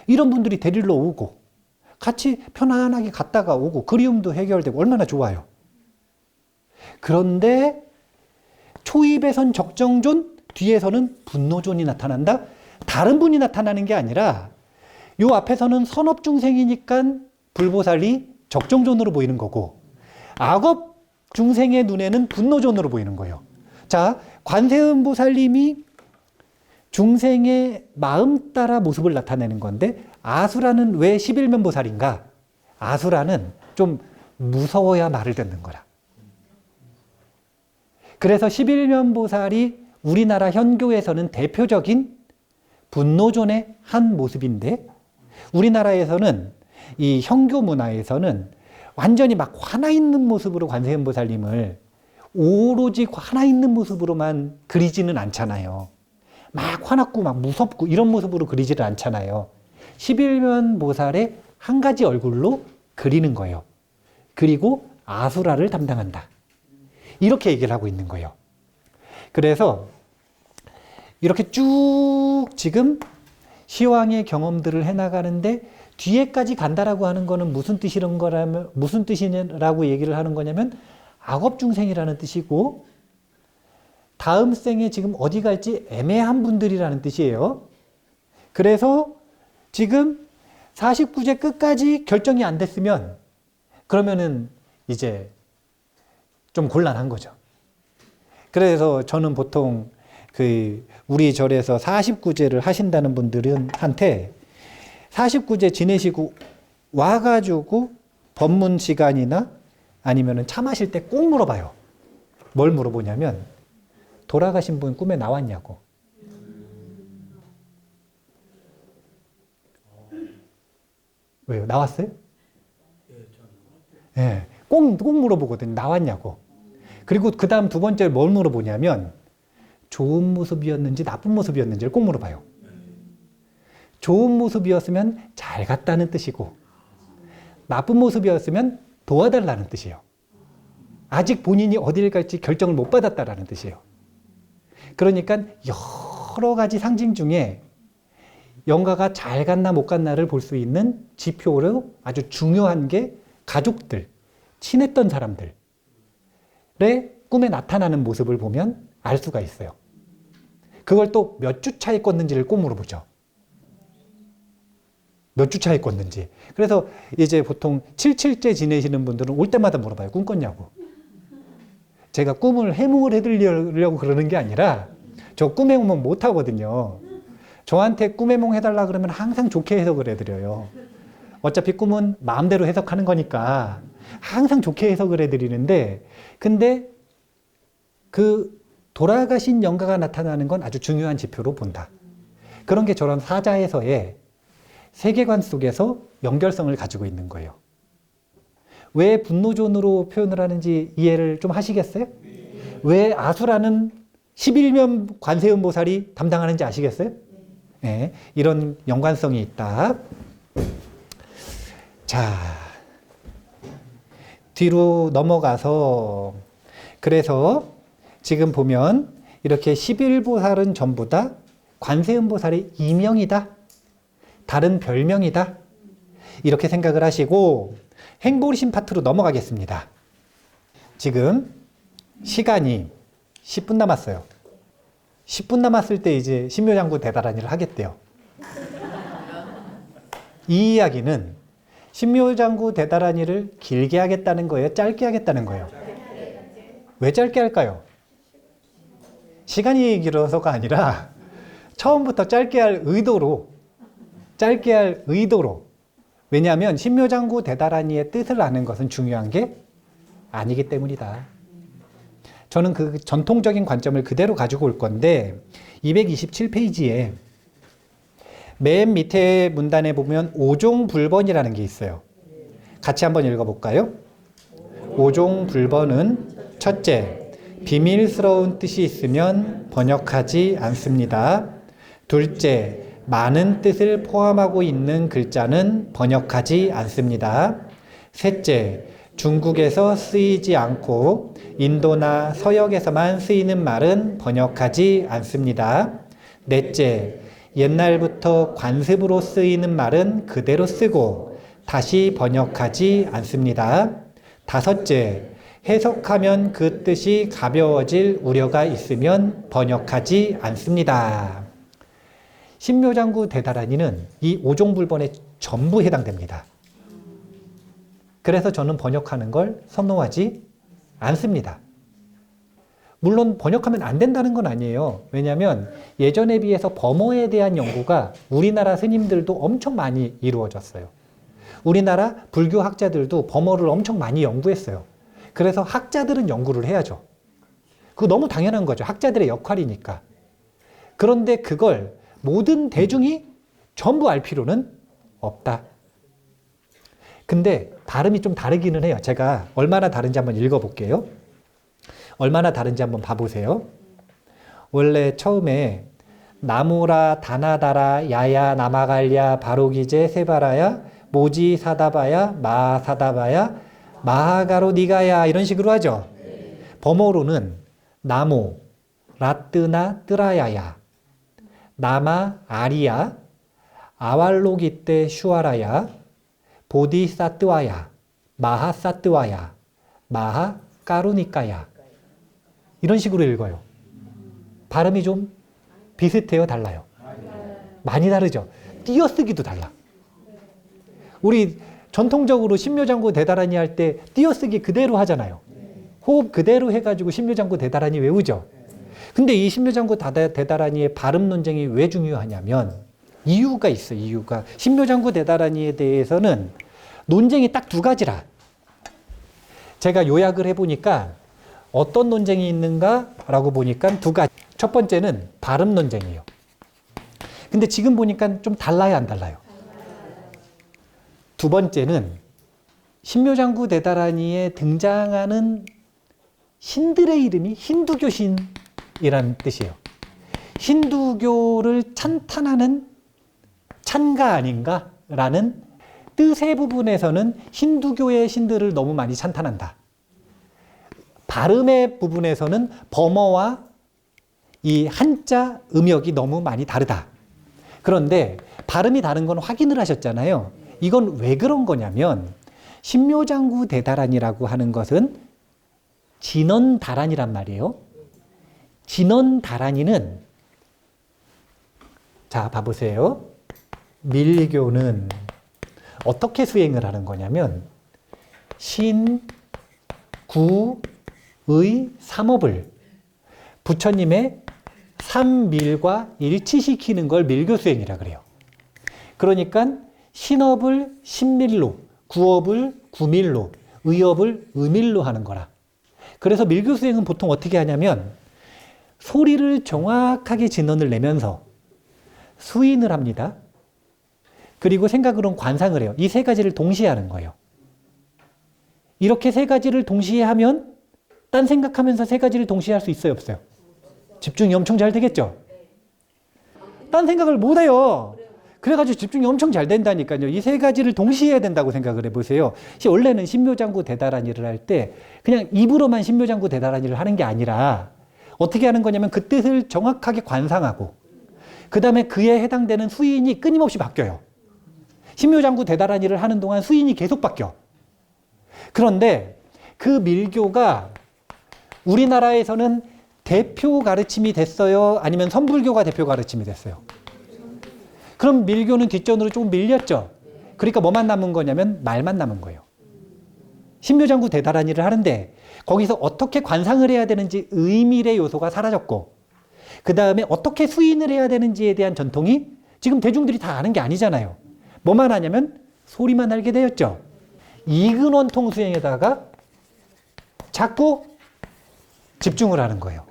이런 분들이 데리러 오고 같이 편안하게 갔다가 오고 그리움도 해결되고 얼마나 좋아요. 그런데 초입에선 적정존, 뒤에서는 분노존이 나타난다? 다른 분이 나타나는 게 아니라 요 앞에서는 선업중생이니까 불보살이 적정존으로 보이는 거고 악업중생의 눈에는 분노존으로 보이는 거예요. 자, 관세음보살님이 중생의 마음 따라 모습을 나타내는 건데 아수라는 왜 11면보살인가? 아수라는 좀 무서워야 말을 듣는 거라. 그래서 11면보살이 우리나라 현교에서는 대표적인 분노존의 한 모습인데 우리나라에서는 이 현교 문화에서는 완전히 막 화나 있는 모습으로 관세음보살님을 오로지 화나 있는 모습으로만 그리지는 않잖아요. 막 화났고 막 무섭고 이런 모습으로 그리지를 않잖아요. 11면보살의 한 가지 얼굴로 그리는 거예요. 그리고 아수라를 담당한다. 이렇게 얘기를 하고 있는 거예요. 그래서 이렇게 쭉 지금 시황의 경험들을 해나가는데 뒤에까지 간다라고 하는 거는 무슨 뜻이라고 얘기를 하는 거냐면 악업중생이라는 뜻이고 다음 생에 지금 어디 갈지 애매한 분들이라는 뜻이에요. 그래서 지금 49제 끝까지 결정이 안 됐으면 그러면은 이제 좀 곤란한 거죠. 그래서 저는 보통 우리 절에서 49제를 하신다는 분들은 한테 49제 지내시고 와가지고 법문 시간이나 아니면은 차 마실 때 꼭 물어봐요. 뭘 물어보냐면 돌아가신 분 꿈에 나왔냐고. 왜요? 나왔어요? 예, 꼭 물어보거든요. 나왔냐고. 그리고 그 다음 두 번째 뭘 물어보냐면 좋은 모습이었는지 나쁜 모습이었는지를 꼭 물어봐요. 좋은 모습이었으면 잘 갔다는 뜻이고 나쁜 모습이었으면 도와달라는 뜻이에요. 아직 본인이 어디를 갈지 결정을 못 받았다라는 뜻이에요. 그러니까 여러 가지 상징 중에 영가가 잘 갔나 못 갔나를 볼 수 있는 지표로 아주 중요한 게 가족들, 친했던 사람들의 꿈에 나타나는 모습을 보면 알 수가 있어요. 그걸 또 몇 주 차에 꿨는지를 꼭 물어보죠. 몇 주 차에 꿨는지. 그래서 이제 보통 77째 지내시는 분들은 올 때마다 물어봐요. 꿈 꿨냐고. 제가 꿈을 해몽을 해드리려고 그러는 게 아니라 저 꿈 해몽 못 하거든요. 저한테 꿈 해몽 해달라 그러면 항상 좋게 해석을 해드려요. 어차피 꿈은 마음대로 해석하는 거니까 항상 좋게 해석을 해드리는데, 근데 그 돌아가신 영가가 나타나는 건 아주 중요한 지표로 본다. 그런 게 저런 사자에서의 세계관 속에서 연결성을 가지고 있는 거예요. 왜 분노존으로 표현을 하는지 이해를 좀 하시겠어요? 왜 아수라는 11면 관세음보살이 담당하는지 아시겠어요? 네, 이런 연관성이 있다. 자, 뒤로 넘어가서, 그래서 지금 보면 이렇게 11보살은 전부 다 관세음보살의 이명이다. 다른 별명이다. 이렇게 생각을 하시고 행보리신 파트로 넘어가겠습니다. 지금 시간이 10분 남았어요. 10분 남았을 때 이제 신묘장구 대다란이를 하겠대요. 이 이야기는 신묘장구 대다란이를 길게 하겠다는 거예요? 짧게 하겠다는 거예요? 왜 짧게 할까요? 시간이 길어서가 아니라 처음부터 짧게 할 의도로, 왜냐하면 신묘장구 대다란이의 뜻을 아는 것은 중요한 게 아니기 때문이다. 저는 그 전통적인 관점을 그대로 가지고 올 건데 227페이지에 맨 밑에 문단에 보면 오종불번이라는 게 있어요. 같이 한번 읽어볼까요? 오종불번은 첫째, 비밀스러운 뜻이 있으면 번역하지 않습니다. 둘째, 많은 뜻을 포함하고 있는 글자는 번역하지 않습니다. 셋째, 중국에서 쓰이지 않고 인도나 서역에서만 쓰이는 말은 번역하지 않습니다. 넷째, 옛날부터 관습으로 쓰이는 말은 그대로 쓰고 다시 번역하지 않습니다. 다섯째, 해석하면 그 뜻이 가벼워질 우려가 있으면 번역하지 않습니다. 신묘장구 대다란이는 이 오종불번에 전부 해당됩니다. 그래서 저는 번역하는 걸 선호하지 않습니다. 물론 번역하면 안 된다는 건 아니에요. 왜냐하면 예전에 비해서 범어에 대한 연구가 우리나라 스님들도 엄청 많이 이루어졌어요. 우리나라 불교 학자들도 범어를 엄청 많이 연구했어요. 그래서 학자들은 연구를 해야죠. 그거 너무 당연한 거죠. 학자들의 역할이니까. 그런데 그걸 모든 대중이 전부 알 필요는 없다. 근데 발음이 좀 다르기는 해요. 제가 얼마나 다른지 한번 읽어볼게요. 얼마나 다른지 한번 봐보세요. 원래 처음에 나무라 다나다라 야야 나마갈야 바로기제 세바라야 모지 사다바야 마사다바야 마하가로 니가야 이런 식으로 하죠. 범어로는 나무 라뜨나 뜨라야야 나마 아리야 아왈로기떼 슈아라야 보디사뜨와야 마하사뜨와야 마하 까루니까야 이런 식으로 읽어요. 발음이 좀 비슷해요? 달라요? 많이 다르죠? 띄어쓰기도 달라. 우리 전통적으로 신묘장구 대다란이 할 때 띄어쓰기 그대로 하잖아요. 호흡 그대로 해가지고 신묘장구 대다란이 외우죠. 근데 이 신묘장구 대다란이의 발음 논쟁이 왜 중요하냐면 이유가 있어요. 이유가 신묘장구 대다란이에 대해서는 논쟁이 딱 두 가지라. 제가 요약을 해보니까 어떤 논쟁이 있는가라고 보니까 두 가지. 첫 번째는 발음 논쟁이에요. 근데 지금 보니까 좀 달라요, 안 달라요? 두 번째는 신묘장구 대다란이에 등장하는 신들의 이름이 힌두교 신이라는 뜻이에요. 힌두교를 찬탄하는 찬가 아닌가라는 뜻의 부분에서는 힌두교의 신들을 너무 많이 찬탄한다. 발음의 부분에서는 범어와 이 한자 음역이 너무 많이 다르다. 그런데 발음이 다른 건 확인을 하셨잖아요. 이건 왜 그런 거냐면 신묘장구 대다란이라고 하는 것은 진원다란이란 말이에요. 진원다란이는 자, 봐보세요. 밀교는 어떻게 수행을 하는 거냐면 신, 구, 의, 삼업을 부처님의 삼밀과 일치시키는 걸 밀교 수행이라 그래요. 그러니까 신업을 신밀로, 구업을 구밀로, 의업을 의밀로 하는 거라. 그래서 밀교 수행은 보통 어떻게 하냐면 소리를 정확하게 진원을 내면서 수인을 합니다. 그리고 생각으로는 관상을 해요. 이 세 가지를 동시에 하는 거예요. 이렇게 세 가지를 동시에 하면 딴 생각하면서 세 가지를 동시에 할 수 있어요, 없어요? 집중이 엄청 잘 되겠죠? 딴 생각을 못 해요. 그래가지고 집중이 엄청 잘 된다니까요. 이 세 가지를 동시에 해야 된다고 생각을 해보세요. 원래는 신묘장구 대다란이를 할 때 그냥 입으로만 신묘장구 대다란이를 하는 게 아니라 어떻게 하는 거냐면 그 뜻을 정확하게 관상하고 그 다음에 그에 해당되는 수인이 끊임없이 바뀌어요. 신묘장구 대다란이를 하는 동안 수인이 계속 바뀌어. 그런데 그 밀교가 우리나라에서는 대표 가르침이 됐어요? 아니면 선불교가 대표 가르침이 됐어요? 그럼 밀교는 뒷전으로 조금 밀렸죠? 그러니까 뭐만 남은 거냐면 말만 남은 거예요. 신묘장구 대다란이를 하는데 거기서 어떻게 관상을 해야 되는지 의밀의 요소가 사라졌고 그 다음에 어떻게 수인을 해야 되는지에 대한 전통이 지금 대중들이 다 아는 게 아니잖아요. 뭐만 하냐면 소리만 알게 되었죠. 이근원통 수행에다가 자꾸 집중을 하는 거예요.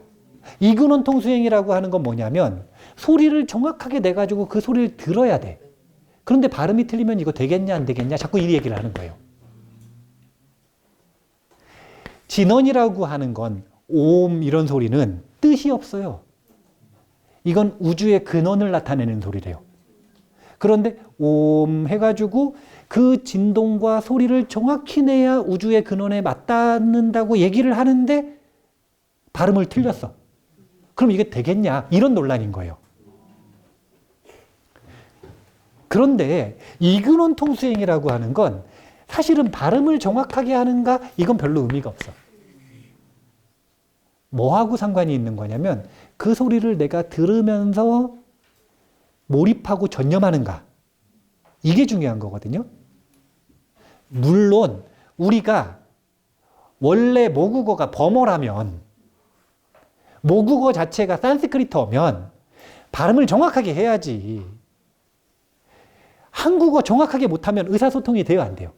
이근원통 수행이라고 하는 건 뭐냐면 소리를 정확하게 내가지고 그 소리를 들어야 돼. 그런데 발음이 틀리면 이거 되겠냐 안 되겠냐 자꾸 이 얘기를 하는 거예요. 진원이라고 하는 건 옴 이런 소리는 뜻이 없어요. 이건 우주의 근원을 나타내는 소리래요. 그런데 옴 해가지고 그 진동과 소리를 정확히 내야 우주의 근원에 맞닿는다고 얘기를 하는데 발음을 틀렸어. 그럼 이게 되겠냐? 이런 논란인 거예요. 그런데 이근원통 수행이라고 하는 건 사실은 발음을 정확하게 하는가? 이건 별로 의미가 없어. 뭐하고 상관이 있는 거냐면 그 소리를 내가 들으면서 몰입하고 전념하는가? 이게 중요한 거거든요. 물론 우리가 원래 모국어가 버머라면 모국어 자체가 산스크리트어면 발음을 정확하게 해야지. 한국어 정확하게 못하면 의사소통이 돼요, 안 돼요?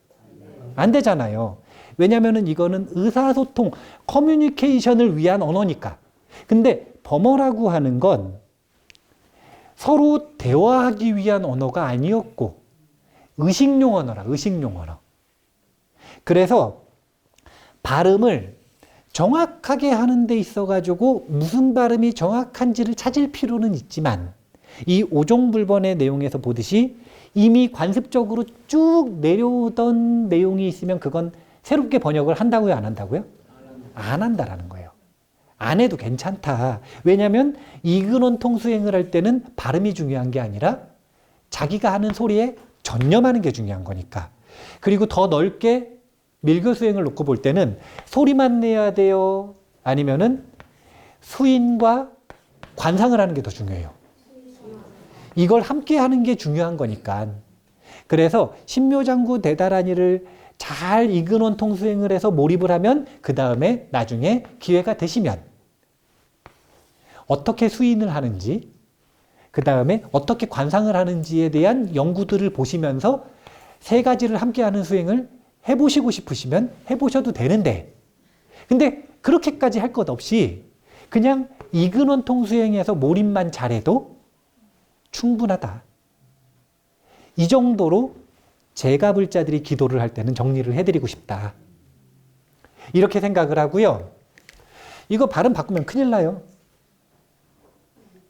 안 되잖아요. 왜냐하면 이거는 의사소통, 커뮤니케이션을 위한 언어니까. 근데 버머라고 하는 건 서로 대화하기 위한 언어가 아니었고 의식용 언어라, 의식용 언어. 그래서 발음을 정확하게 하는 데 있어가지고 무슨 발음이 정확한지를 찾을 필요는 있지만 이 오종불번의 내용에서 보듯이 이미 관습적으로 쭉 내려오던 내용이 있으면 그건 새롭게 번역을 한다고요? 안 한다고요? 안 한다라는 거예요. 안 해도 괜찮다. 왜냐하면 이근원통 수행을 할 때는 발음이 중요한 게 아니라 자기가 하는 소리에 전념하는 게 중요한 거니까. 그리고 더 넓게 밀교 수행을 놓고 볼 때는 소리만 내야 돼요? 아니면은 수인과 관상을 하는 게 더 중요해요. 이걸 함께 하는 게 중요한 거니까. 그래서 신묘장구 대다란이를 잘 이근원통 수행을 해서 몰입을 하면 그 다음에 나중에 기회가 되시면 어떻게 수인을 하는지 그 다음에 어떻게 관상을 하는지에 대한 연구들을 보시면서 세 가지를 함께 하는 수행을 해보시고 싶으시면 해보셔도 되는데 근데 그렇게까지 할 것 없이 그냥 이근원통 수행에서 몰입만 잘해도 충분하다. 이 정도로 제가불자들이 기도를 할 때는 정리를 해드리고 싶다. 이렇게 생각을 하고요. 이거 발음 바꾸면 큰일 나요.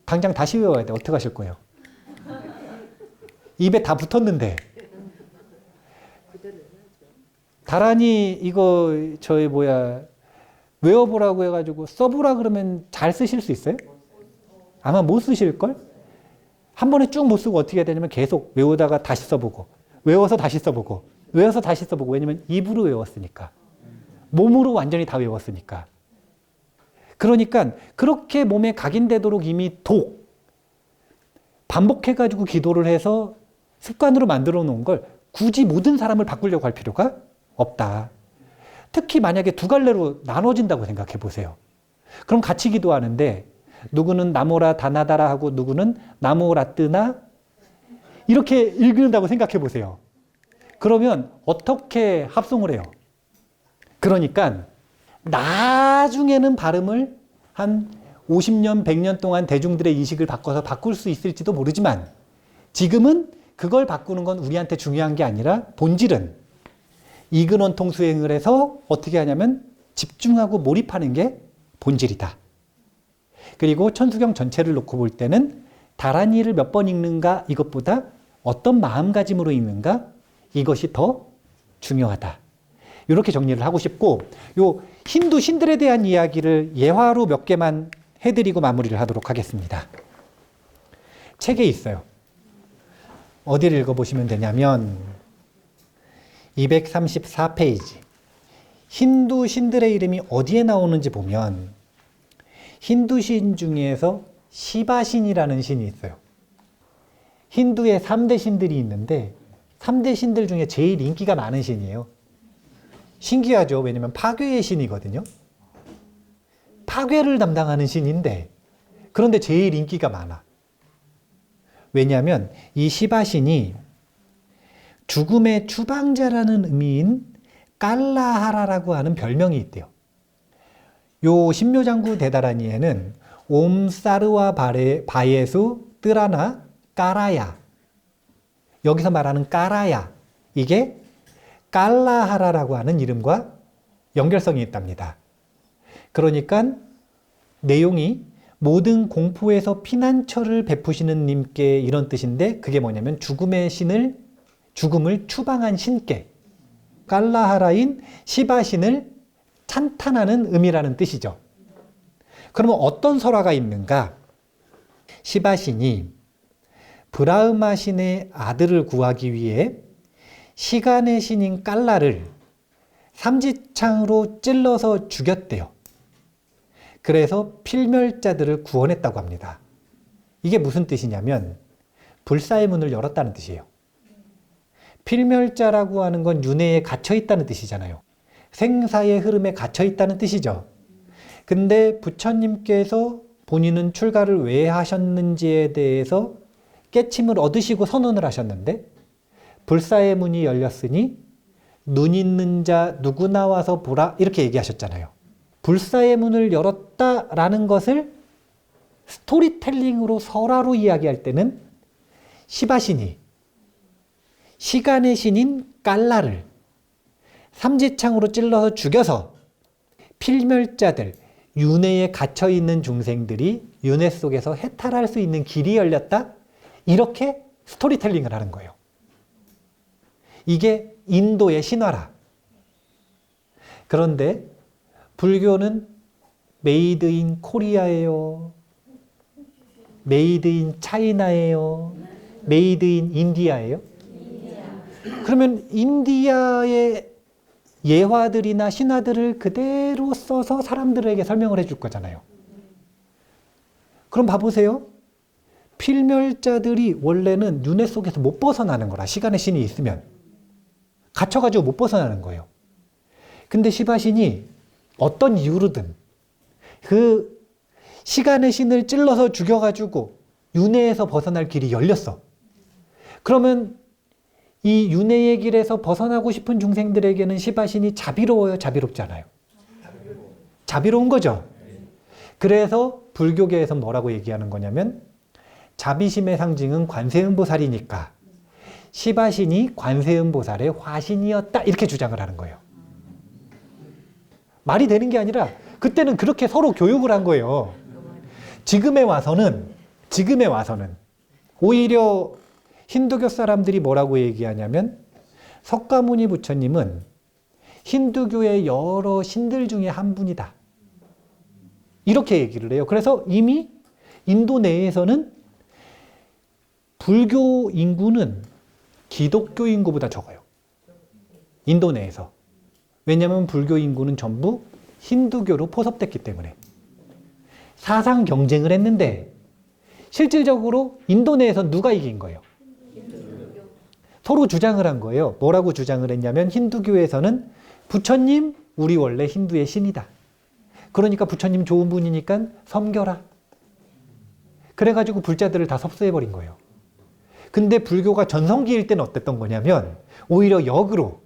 당장 다시 외워야 돼. 어떻게 하실 거예요? 입에 다 붙었는데. 다란이 이거 외워보라고 해가지고 써보라 그러면 잘 쓰실 수 있어요? 아마 못 쓰실걸? 한 번에 쭉 못 쓰고 어떻게 해야 되냐면 계속 외우다가 다시 써보고 외워서 다시 써보고 외워서 다시 써보고, 왜냐면 입으로 외웠으니까. 몸으로 완전히 다 외웠으니까. 그러니까 그렇게 몸에 각인되도록 이미 반복해가지고 기도를 해서 습관으로 만들어 놓은 걸 굳이 모든 사람을 바꾸려고 할 필요가 없다. 특히 만약에 두 갈래로 나눠진다고 생각해 보세요. 그럼 같이 기도하는데 누구는 나모라 다나다라 하고 누구는 나모라뜨나 이렇게 읽는다고 생각해 보세요. 그러면 어떻게 합성을 해요? 그러니까 나중에는 발음을 한 50년, 100년 동안 대중들의 이식을 바꿔서 바꿀 수 있을지도 모르지만 지금은 그걸 바꾸는 건 우리한테 중요한 게 아니라 본질은 이근원통 수행을 해서 어떻게 하냐면 집중하고 몰입하는 게 본질이다. 그리고 천수경 전체를 놓고 볼 때는 다란이를 몇 번 읽는가 이것보다 어떤 마음가짐으로 읽는가 이것이 더 중요하다. 이렇게 정리를 하고 싶고, 요 힌두 신들에 대한 이야기를 예화로 몇 개만 해드리고 마무리를 하도록 하겠습니다. 책에 있어요. 어디를 읽어보시면 되냐면 234페이지. 힌두 신들의 이름이 어디에 나오는지 보면 힌두 신 중에서 시바신이라는 신이 있어요. 힌두의 3대 신들이 있는데 3대 신들 중에 제일 인기가 많은 신이에요. 신기하죠? 왜냐면 파괴의 신이거든요. 파괴를 담당하는 신인데 그런데 제일 인기가 많아. 왜냐하면 이 시바신이 죽음의 추방자라는 의미인 깔라하라라고 하는 별명이 있대요. 요 신묘장구 대다라니에는 옴 사르와 바예수 뜨라나 까라야, 여기서 말하는 까라야, 이게 깔라하라라고 하는 이름과 연결성이 있답니다. 그러니까 내용이 모든 공포에서 피난처를 베푸시는 님께 이런 뜻인데 그게 뭐냐면 죽음을 추방한 신께 깔라하라인 시바신을 찬탄하는 의미라는 뜻이죠. 그러면 어떤 설화가 있는가? 시바신이 브라흐마 신의 아들을 구하기 위해 시간의 신인 깔라를 삼지창으로 찔러서 죽였대요. 그래서 필멸자들을 구원했다고 합니다. 이게 무슨 뜻이냐면 불사의 문을 열었다는 뜻이에요. 필멸자라고 하는 건 윤회에 갇혀있다는 뜻이잖아요. 생사의 흐름에 갇혀있다는 뜻이죠. 근데 부처님께서 본인은 출가를 왜 하셨는지에 대해서 깨침을 얻으시고 선언을 하셨는데 불사의 문이 열렸으니 눈 있는 자 누구나 와서 보라 이렇게 얘기하셨잖아요. 불사의 문을 열었다라는 것을 스토리텔링으로 설화로 이야기할 때는 시바신이 시간의 신인 깔라를 삼지창으로 찔러서 죽여서 필멸자들, 윤회에 갇혀있는 중생들이 윤회 속에서 해탈할 수 있는 길이 열렸다? 이렇게 스토리텔링을 하는 거예요. 이게 인도의 신화라. 그런데 불교는 메이드 인 코리아예요. 메이드 인 차이나예요. 메이드 인 인디아예요. 그러면 인디아의 예화들이나 신화들을 그대로 써서 사람들에게 설명을 해줄 거잖아요. 그럼 봐보세요. 필멸자들이 원래는 윤회 속에서 못 벗어나는 거라. 시간의 신이 있으면. 갇혀가지고 못 벗어나는 거예요. 근데 시바신이 어떤 이유로든 그 시간의 신을 찔러서 죽여가지고 윤회에서 벗어날 길이 열렸어. 그러면 이 윤회의 길에서 벗어나고 싶은 중생들에게는 시바신이 자비로워요? 자비롭지 않아요? 자비로운 거죠. 그래서 불교계에서 뭐라고 얘기하는 거냐면 자비심의 상징은 관세음보살이니까 시바신이 관세음보살의 화신이었다 이렇게 주장을 하는 거예요. 말이 되는 게 아니라 그때는 그렇게 서로 교육을 한 거예요. 지금에 와서는 오히려 힌두교 사람들이 뭐라고 얘기하냐면 석가모니 부처님은 힌두교의 여러 신들 중에 한 분이다. 이렇게 얘기를 해요. 그래서 이미 인도 내에서는 불교 인구는 기독교 인구보다 적어요. 인도 내에서. 왜냐하면 불교 인구는 전부 힌두교로 포섭됐기 때문에. 사상 경쟁을 했는데 실질적으로 인도 내에서 누가 이긴 거예요? 서로 주장을 한 거예요. 뭐라고 주장을 했냐면 힌두교에서는 부처님 우리 원래 힌두의 신이다. 그러니까 부처님 좋은 분이니까 섬겨라. 그래가지고 불자들을 다 섭수해버린 거예요. 근데 불교가 전성기일 때는 어땠던 거냐면 오히려 역으로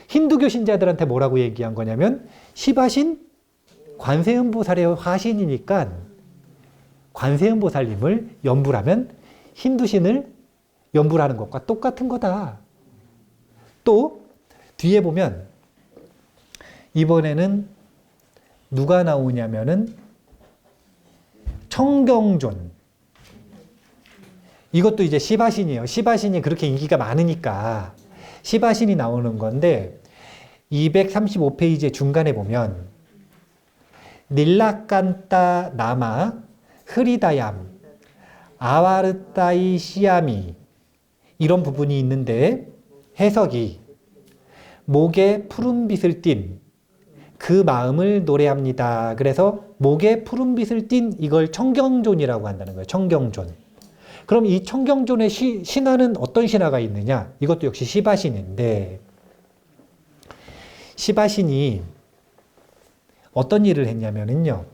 힌두교 신자들한테 뭐라고 얘기한 거냐면 시바신 관세음보살의 화신이니까 관세음보살님을 연불하면 힌두신을 연불하는 것과 똑같은 거다. 또 뒤에 보면 이번에는 누가 나오냐면은 청경존. 이것도 이제 시바신이에요. 시바신이 그렇게 인기가 많으니까 시바신이 나오는 건데 235페이지 중간에 보면 닐라칸타 나마 흐리다얌 아와르타이 시아미 이런 부분이 있는데 해석이 목에 푸른빛을 띤 그 마음을 노래합니다. 그래서 목에 푸른빛을 띤 이걸 청경존이라고 한다는 거예요. 청경존. 그럼 이 청경존의 신화는 어떤 신화가 있느냐? 이것도 역시 시바신인데 시바신이 어떤 일을 했냐면요.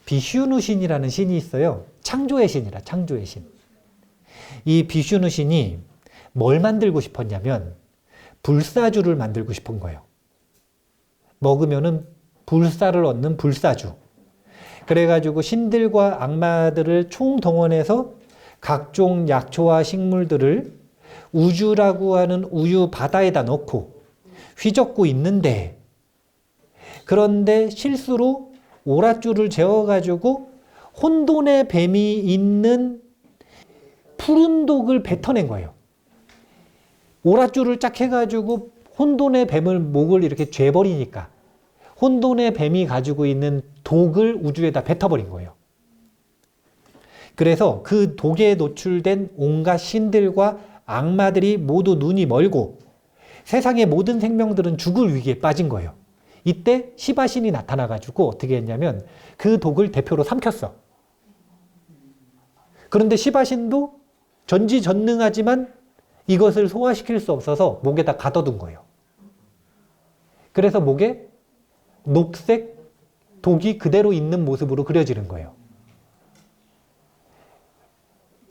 비슈누 신이라는 신이 있어요. 창조의 신이라 창조의 신. 이 비슈누 신이 뭘 만들고 싶었냐면 불사주를 만들고 싶은 거예요. 먹으면은 불사를 얻는 불사주. 그래가지고 신들과 악마들을 총동원해서 각종 약초와 식물들을 우주라고 하는 우유 바다에다 넣고 휘젓고 있는데 그런데 실수로 오랏줄을 재워가지고 혼돈의 뱀이 있는 푸른 독을 뱉어낸 거예요. 오랏줄을 짝 해가지고 혼돈의 뱀을 목을 이렇게 죄버리니까 혼돈의 뱀이 가지고 있는 독을 우주에다 뱉어버린 거예요. 그래서 그 독에 노출된 온갖 신들과 악마들이 모두 눈이 멀고 세상의 모든 생명들은 죽을 위기에 빠진 거예요. 이때 시바신이 나타나가지고 어떻게 했냐면 그 독을 대표로 삼켰어. 그런데 시바신도 전지전능하지만 이것을 소화시킬 수 없어서 목에다 가둬둔 거예요. 그래서 목에 녹색 독이 그대로 있는 모습으로 그려지는 거예요.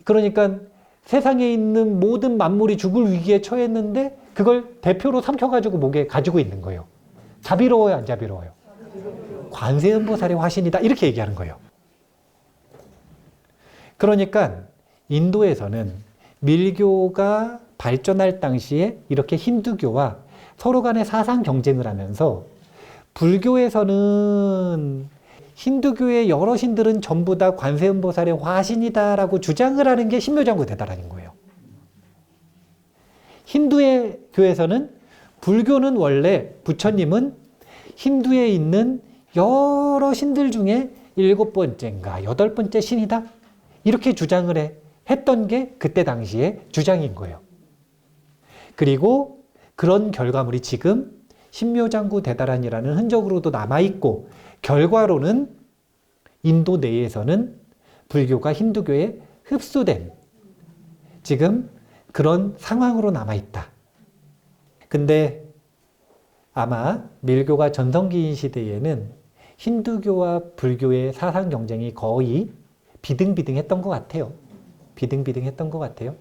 그러니까 세상에 있는 모든 만물이 죽을 위기에 처했는데 그걸 대표로 삼켜가지고 목에 가지고 있는 거예요. 자비로워요, 안 자비로워요? 관세음보살의 화신이다 이렇게 얘기하는 거예요. 그러니까 인도에서는 밀교가 발전할 당시에 이렇게 힌두교와 서로 간에 사상 경쟁을 하면서 불교에서는 힌두교의 여러 신들은 전부 다 관세음보살의 화신이다라고 주장을 하는 게 신묘장구 대다라는 거예요. 힌두의 교에서는 불교는 원래 부처님은 힌두에 있는 여러 신들 중에 7번째인가 8번째 신이다 이렇게 주장을 했던 게 그때 당시의 주장인 거예요. 그리고 그런 결과물이 지금 신묘장구 대다란이라는 흔적으로도 남아있고 결과로는 인도 내에서는 불교가 힌두교에 흡수된 지금 그런 상황으로 남아있다. 근데 아마 밀교가 전성기인 시대에는 힌두교와 불교의 사상 경쟁이 거의 비등비등했던 것 같아요. 비등비등했던 것 같아요.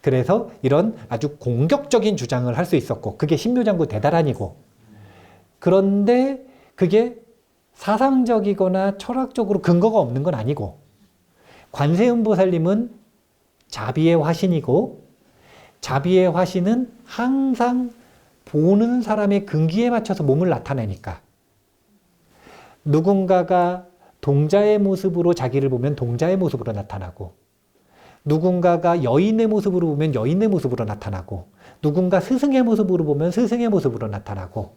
그래서 이런 아주 공격적인 주장을 할 수 있었고 그게 신묘장구 대다란이고 그런데 그게 사상적이거나 철학적으로 근거가 없는 건 아니고 관세음보살님은 자비의 화신이고 자비의 화신은 항상 보는 사람의 근기에 맞춰서 몸을 나타내니까 누군가가 동자의 모습으로 자기를 보면 동자의 모습으로 나타나고 누군가가 여인의 모습으로 보면 여인의 모습으로 나타나고 누군가 스승의 모습으로 보면 스승의 모습으로 나타나고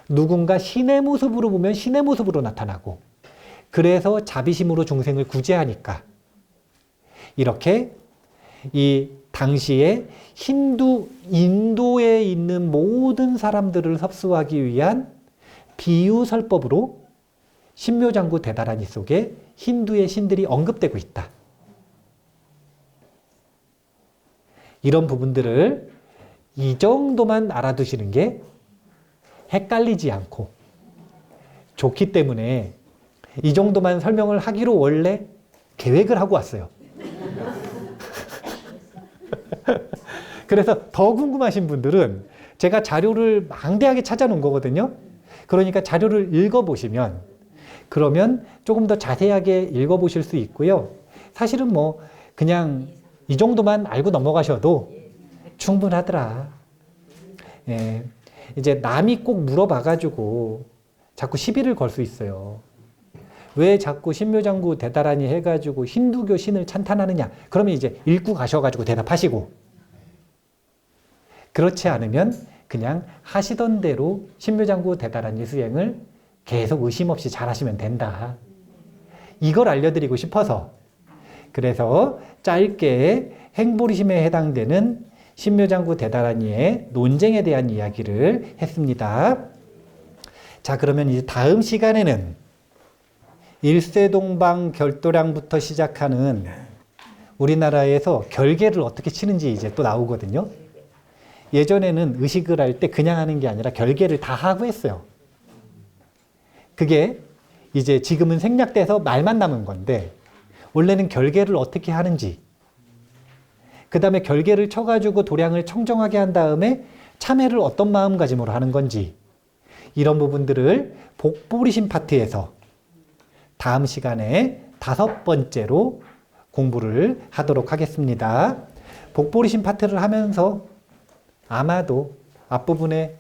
누군가 신의 모습으로 보면 신의 모습으로 나타나고 그래서 자비심으로 중생을 구제하니까 이렇게 이 당시에 인도에 있는 있는 모든 사람들을 섭수하기 위한 비유설법으로 신묘장구 대다라니 속에 힌두의 신들이 언급되고 있다. 이런 부분들을 이 정도만 알아두시는 게 헷갈리지 않고 좋기 때문에 이 정도만 설명을 하기로 원래 계획을 하고 왔어요. 그래서 더 궁금하신 분들은 제가 자료를 망대하게 찾아놓은 거거든요. 그러니까 자료를 읽어보시면 그러면 조금 더 자세하게 읽어보실 수 있고요. 사실은 뭐 그냥 이 정도만 알고 넘어가셔도 충분하더라. 예, 이제 남이 꼭 물어봐가지고 자꾸 시비를 걸 수 있어요. 왜 자꾸 신묘장구 대다라니 해가지고 힌두교 신을 찬탄하느냐. 그러면 이제 읽고 가셔가지고 대답하시고, 그렇지 않으면 그냥 하시던 대로 신묘장구 대다라니 수행을 계속 의심 없이 잘 하시면 된다. 이걸 알려드리고 싶어서 그래서 짧게 행보리심에 해당되는 신묘장구 대다라니의 논쟁에 대한 이야기를 했습니다. 자, 그러면 이제 다음 시간에는 일세동방 결도량부터 시작하는 우리나라에서 결계를 어떻게 치는지 이제 또 나오거든요. 예전에는 의식을 할 때 그냥 하는 게 아니라 결계를 다 하고 했어요. 그게 이제 지금은 생략돼서 말만 남은 건데 원래는 결계를 어떻게 하는지, 그 다음에 결계를 쳐가지고 도량을 청정하게 한 다음에 참회를 어떤 마음가짐으로 하는 건지, 이런 부분들을 복보리심 파트에서 다음 시간에 5번째로 공부를 하도록 하겠습니다. 복보리심 파트를 하면서 아마도 앞부분에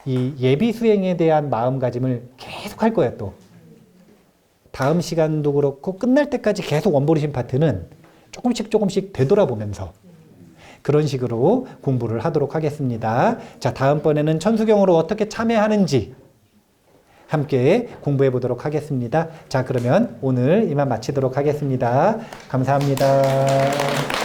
이 예비 수행에 대한 마음가짐을 계속 할 거예요. 또 다음 시간도 그렇고 끝날 때까지 계속 원보리심 파트는 조금씩 되돌아보면서 그런 식으로 공부를 하도록 하겠습니다. 자, 다음번에는 천수경으로 어떻게 참여하는지 함께 공부해 보도록 하겠습니다. 자, 그러면 오늘 이만 마치도록 하겠습니다. 감사합니다.